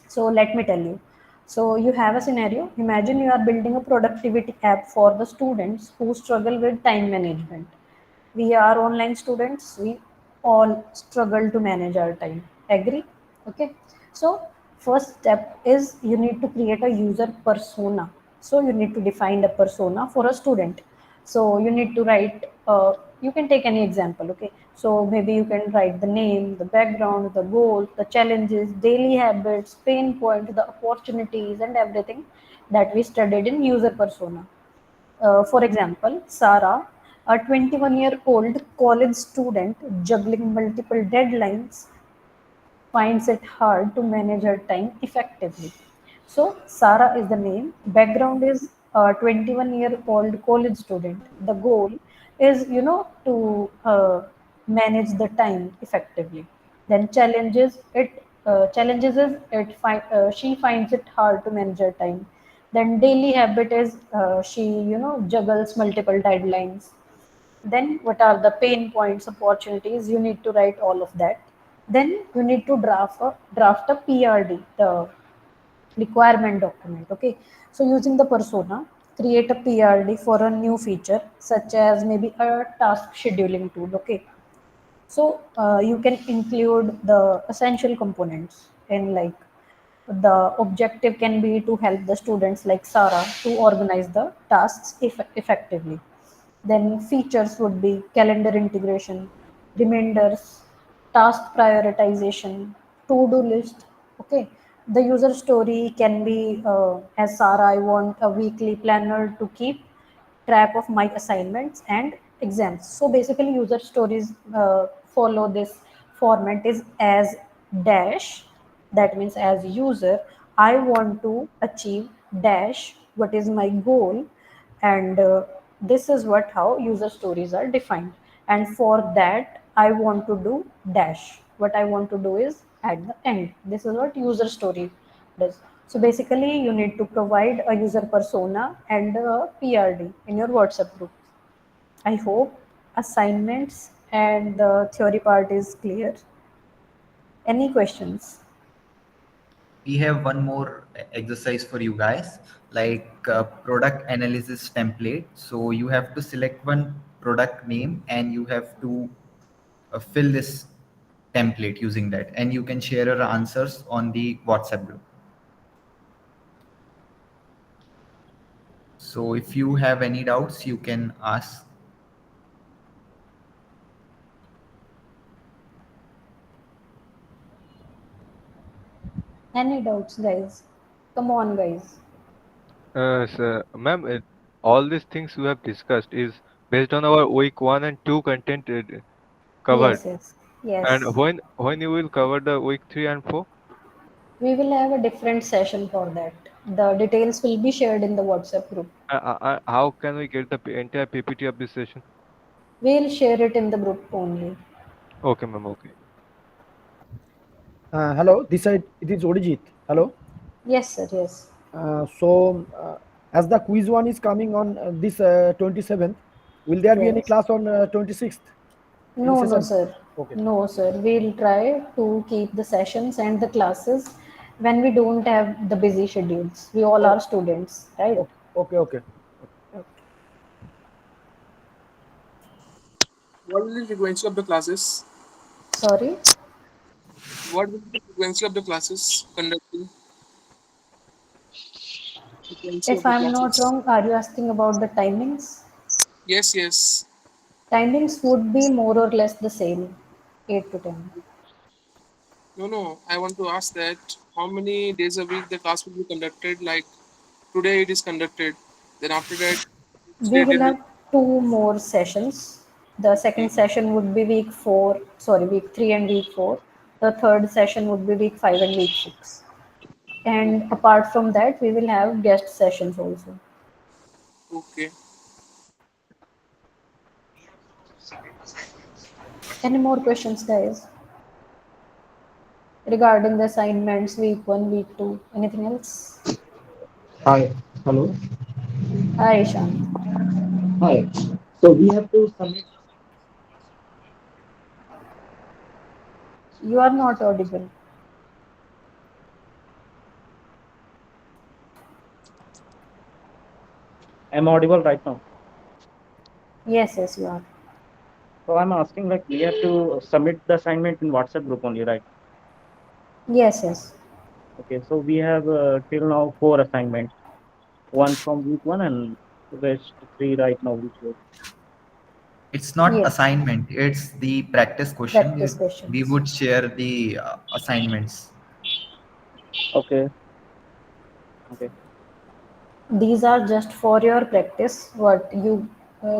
So let me tell you. So you have a scenario. Imagine you are building a productivity app for the students who struggle with time management. We are online students. We all struggle to manage our time. Agree? Okay. So first step is you need to create a user persona. So you need to define a persona for a student. So you need to write, you can take any example. Okay, so maybe you can write the name, the background, the goals, the challenges, daily habits, pain point, the opportunities, and everything that we studied in user persona. For example, Sarah, a 21-year-old college student juggling multiple deadlines, finds it hard to manage her time effectively. So Sarah is the name. Background is a 21-year-old college student. The goal is, to manage the time effectively. Then challenges is she finds it hard to manage her time. Then daily habit is she juggles multiple deadlines. Then what are the pain points, opportunities? You need to write all of that. Then you need to draft a PRD, the requirement document. Okay, so using the persona, create a PRD for a new feature, such as maybe a task scheduling tool. Okay, so you can include the essential components, and like the objective can be to help the students like Sarah to organize the tasks effectively. Then features would be calendar integration, reminders, task prioritization, to-do list. Okay. The user story can be, as Sarah, I want a weekly planner to keep track of my assignments and exams. So basically, user stories follow this format is as dash, that means as user I want to achieve dash what is my goal, and this is what how user stories are defined. And for that I want to do dash, what I want to do is at the end. This is what user story does. So basically you need to provide a user persona and a PRD in your WhatsApp group. I hope assignments and the theory part is clear. Any questions? We have one more exercise for you guys, like product analysis template. So you have to select one product name and you have to fill this template using that, and you can share your answers on the WhatsApp group. So if you have any doubts, you can ask. Any doubts, guys? Come on, guys. So, ma'am, all these things we have discussed is based on our week 1 and 2 content covered. Yes, yes, And yes. when you will cover the week 3 and 4? We will have a different session for that. The details will be shared in the WhatsApp group. How can we get the entire PPT of this session? We'll share it in the group only. Okay, ma'am. Okay. Hello, this side it is Orijit. Hello. Yes, sir, yes. As the quiz one is coming on this 27th, will there be any Yes. class on 26th? Any No, no, session? sir. Okay. No, sir. We'll try to keep the sessions and the classes when we don't have the busy schedules. We all Oh, are students, right? okay, okay. What will be the frequency of the classes? Sorry? What will be the frequency of the classes conducting? Frequency of If the I'm not classes. wrong, are you asking about the timings? Yes, yes. Timings would be more or less the same, 8 to 10. No, no. I want to ask that how many days a week the class will be conducted? Like today it is conducted. Then after that, We it will will be. have two more sessions. The second Mhm. session would be week 4, sorry, week 3 and week 4. The third session would be week 5 and week 6. And apart from that, we will have guest sessions also. Okay. Any more questions, guys? Regarding the assignments, week 1, week 2, anything else? Hi. Hello. Hi, Shant. Hi. So we have to submit. You are not audible. I'm audible right now. Yes, yes, you are. So I'm asking like we have to submit the assignment in WhatsApp group only, right? Yes, yes. Okay. So we have till now 4 assignments. One from week 1 and rest 3 right now. Which was It's not Yes, assignment, it's the practice question. practice We questions. would share the assignments. okay. Okay. These are just for your practice, what you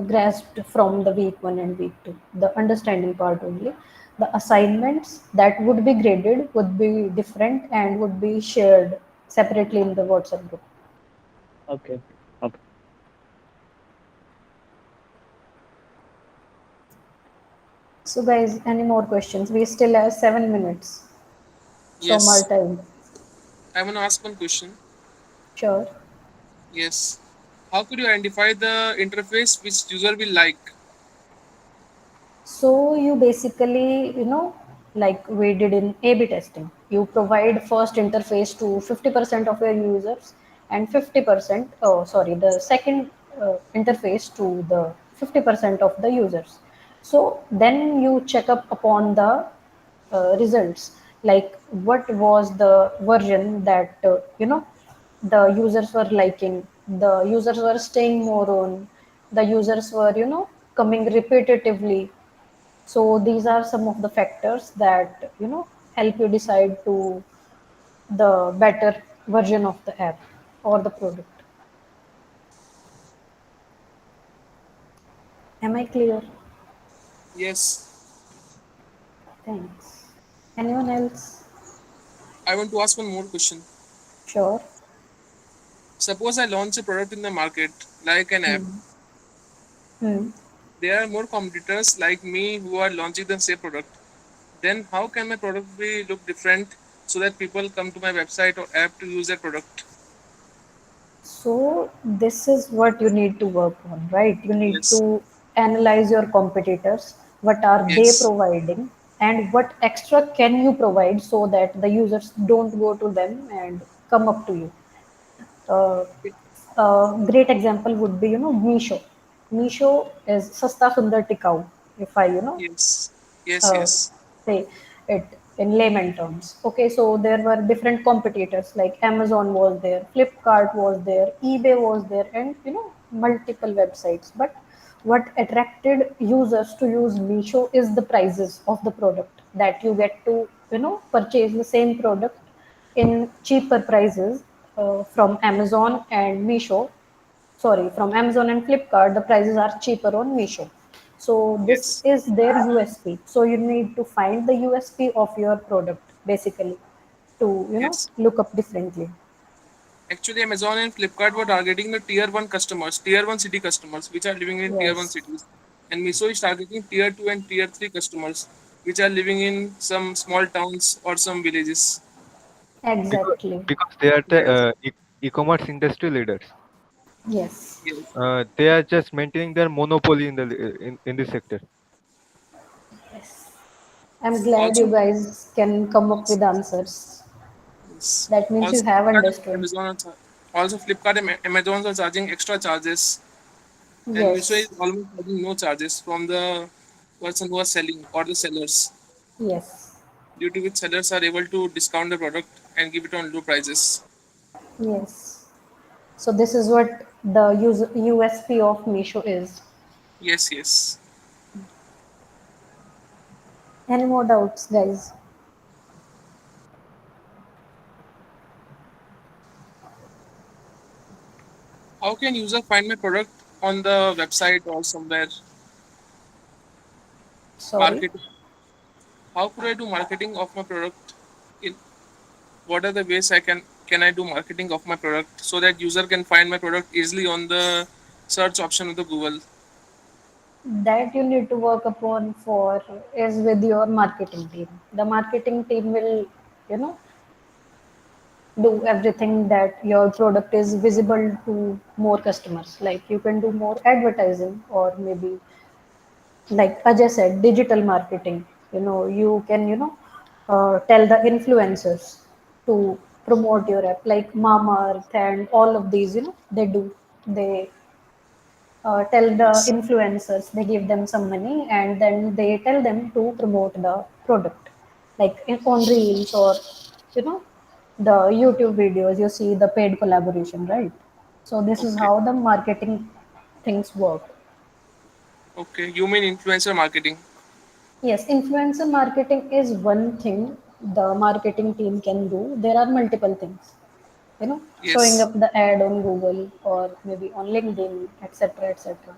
grasped from the week 1 and week 2, the understanding part only. The assignments that would be graded would be different and would be shared separately in the WhatsApp group. Okay. Okay. So, guys, any more questions? We still have 7 minutes from our Yes. time. I want to ask one question. Sure. Yes. How could you identify the interface which user will like? So you basically, like we did in A/B testing, you provide first interface to 50% of your users and 50%, oh, sorry, the second interface to the 50% of the users. So then you check up upon the results, like what was the version that, the users were liking, the users were staying more on, the users were, coming repetitively. So these are some of the factors that help you decide to the better version of the app or the product. Am I clear? Yes. Thanks. Anyone else? I want to ask one more question. Sure. Suppose I launch a product in the market, like an app. Hmm. Hmm. There are more competitors like me who are launching the same product. Then how can my product be look different so that people come to my website or app to use that product? So this is what you need to work on, right? You need Yes. to analyze your competitors. What are they Yes. providing, and what extra can you provide so that the users don't go to them and come up to you? Uh, a great example would be, Meesho. Meesho is Sasta Sundar Tikau. If I, Yes. Yes. uh, Yes. say it in layman terms. Okay, so there were different competitors like Amazon was there, Flipkart was there, eBay was there, and multiple websites. But what attracted users to use Meesho is the prices of the product, that you get to purchase the same product in cheaper prices from Amazon and Meesho. Sorry, from Amazon and Flipkart, the prices are cheaper on Meesho. So this Yes. is their USP. So you need to find the USP of your product basically to Yes. look up differently. Actually, Amazon and Flipkart were targeting the tier one customers, tier one city customers, which are living in tier one Yes, cities. And Miso is targeting tier two and tier three customers, which are living in some small towns or some villages. because exactly. because they are the Yes. e-commerce industry leaders. Yes, Yes. They are just maintaining their monopoly in in this sector. yes. I'm glad you Also, guys can come up yes. with answers. Yes. That means you Also, have Flipkart and understood. Amazon also Flipkart and Amazon are charging extra charges, and Miso is Yes, almost charging no charges from the person who are selling or the sellers, yes, due to which sellers are able to discount the product and give it on low prices. yes. So this is what the USP of Meesho is. Yes, yes. Any more doubts, guys? How can user find my product on the website or somewhere? Sorry. Market. How could I do marketing of my product? In what are the ways I do marketing of my product so that user can find my product easily on the search option of the Google? That you need to work upon for is with your marketing team. The marketing team will, you know, do everything that your product is visible to more customers. Like you can do more advertising, or maybe, like Ajay said, digital marketing. You can, tell the influencers to promote your app, like Mamaearth and all of these, they do. They tell the Yes. influencers, they give them some money and then they tell them to promote the product, like on reels, or you know the YouTube videos. You see the paid collaboration, right? So this is Okay. how the marketing things work. Okay. You mean influencer marketing? Yes, influencer marketing is one thing the marketing team can do. There are multiple things, showing Yes. up the ad on Google or maybe on LinkedIn, etc., etc.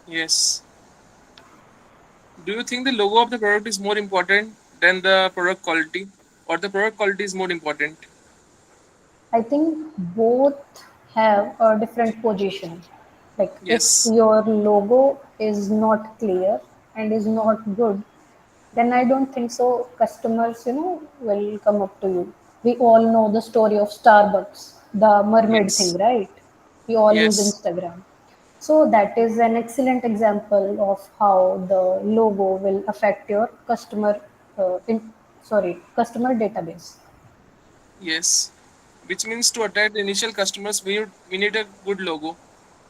Yes. Do you think the logo of the product is more important than the product quality, or the product quality is more important? I think both have a different position. Like if Yes. your logo is not clear and is not good, then I don't think so. Customers, will come up to you. We all know the story of Starbucks, the mermaid thing, Yes. right? We all use Yes. Instagram. So that is an excellent example of how the logo will affect your customer database. Yes. Which means to attract the initial customers, we need a good logo of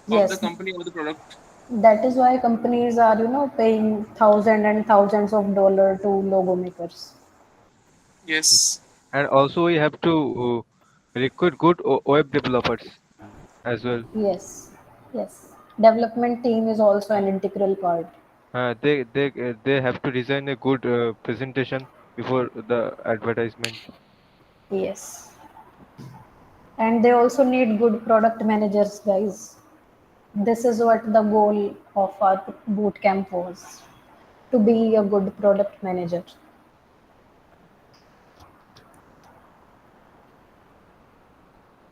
the Yes, company or the product. that is why companies are, paying thousands and thousands of dollars to logo makers. Yes. And also we have to recruit good web developers as well. Yes, yes. Development team is also an integral part. They have to design a good presentation before the advertisement. Yes. And they also need good product managers, guys. This is what the goal of our boot camp was. to be a good product manager?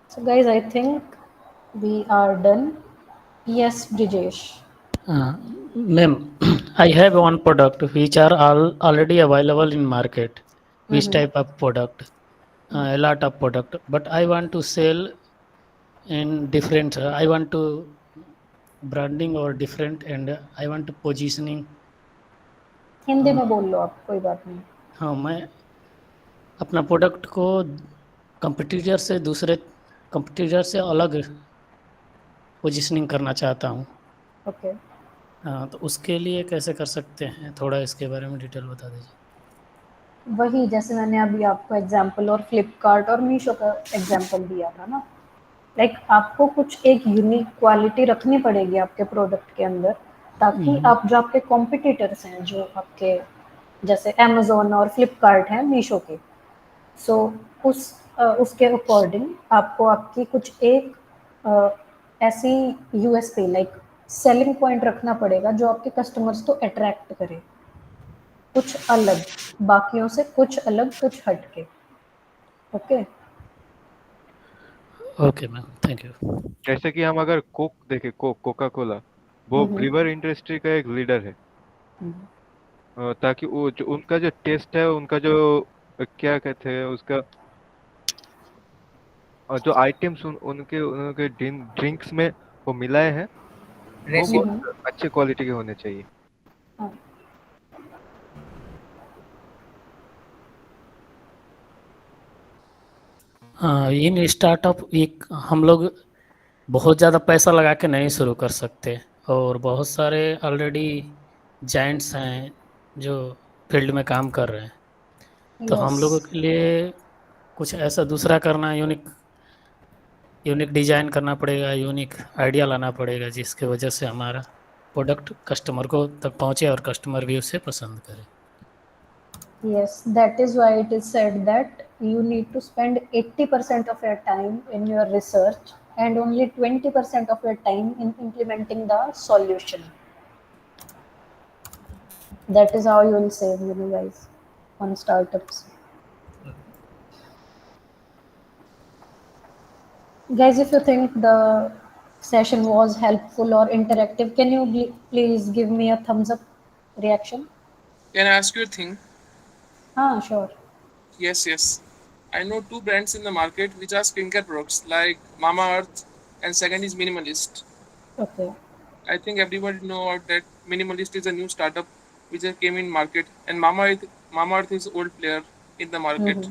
So guys, I think we are done. Yes, Brijesh. Ma'am, I have one product which are all already available in market. Which Mm-hmm. type of product? A lot of product, but I want to sell in different. I want to branding or different, and I want to positioning. Hindi में बोल लो आप, कोई बात नहीं. हाँ, मैं अपना product को कंपटीटर से अलग पोजीशनिंग करना चाहता हूँ. ओके. हाँ, तो उसके लिए कैसे कर सकते हैं? थोड़ा इसके बारे में डिटेल बता दीजिए. वही जैसे मैंने अभी आपको एग्जांपल और फ्लिपकार्ट और मीशो का एग्जांपल दिया था ना, लाइक आपको कुछ एक यूनिक क्वालिटी रखनी पड़ेगी आपके प्रोडक्ट के अंदर, ताकि आप जो आपके कॉम्पिटिटर्स हैं, जो आपके जैसे अमेजोन और फ्लिपकार्ट हैं मीशो के, सो उसके अकॉर्डिंग आपको आपकी कुछ एक ऐसी यूएसपी लाइक सेलिंग पॉइंट रखना पड़ेगा जो आपके कस्टमर्स को अट्रैक्ट करे, कुछ अलग, बाकियों से कुछ अलग, कुछ हटके. Okay. Okay ma'am, thank you. जैसे कि हम अगर कोक देखें, कोका कोला, वो ब्रीवर इंडस्ट्री का एक लीडर है. ताकि वो जो उनका जो टेस्ट है, उनका जो क्या कहते हैं उसका, जो आइटम्स उनके उनके ड्रिंक्स में वो मिलाए हैं, वो बहुत अच्छे क्वालिटी के होने चाहिए. इन स्टार्टअप एक हम लोग बहुत ज़्यादा पैसा लगा के नहीं शुरू कर सकते, और बहुत सारे ऑलरेडी जाइंट्स हैं जो फील्ड में काम कर रहे हैं. तो हम लोगों के लिए कुछ ऐसा दूसरा करना, यूनिक यूनिक डिजाइन करना पड़ेगा, यूनिक आइडिया लाना पड़ेगा, जिसके वजह से हमारा प्रोडक्ट कस्टमर को तक पहुंचे और कस्टमर भी उसे पसंद करे. Yes, that is why it is said that you need to spend 80% of your time in your research and only 20% of your time in implementing the solution. That is how you will save, guys, on startups. Guys, if you think the session was helpful or interactive, can you please give me a thumbs up reaction? Can I ask you a thing? Sure. Yes. I know two brands in the market which are skincare products like Mama Earth and second is Minimalist. Okay. I think everybody know that Minimalist is a new startup which just came in market, and Mama Earth is old player in the market.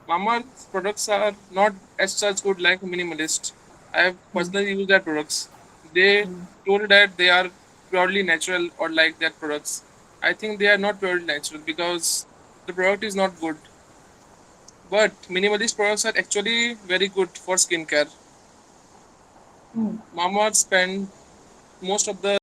Mama Earth products are not as such good like Minimalist. I have personally used their products. They told that they are purely natural or like their products. I think they are not purely natural because the product is not good. But minimalist products are actually very good for skincare. Mama Earth spend most of the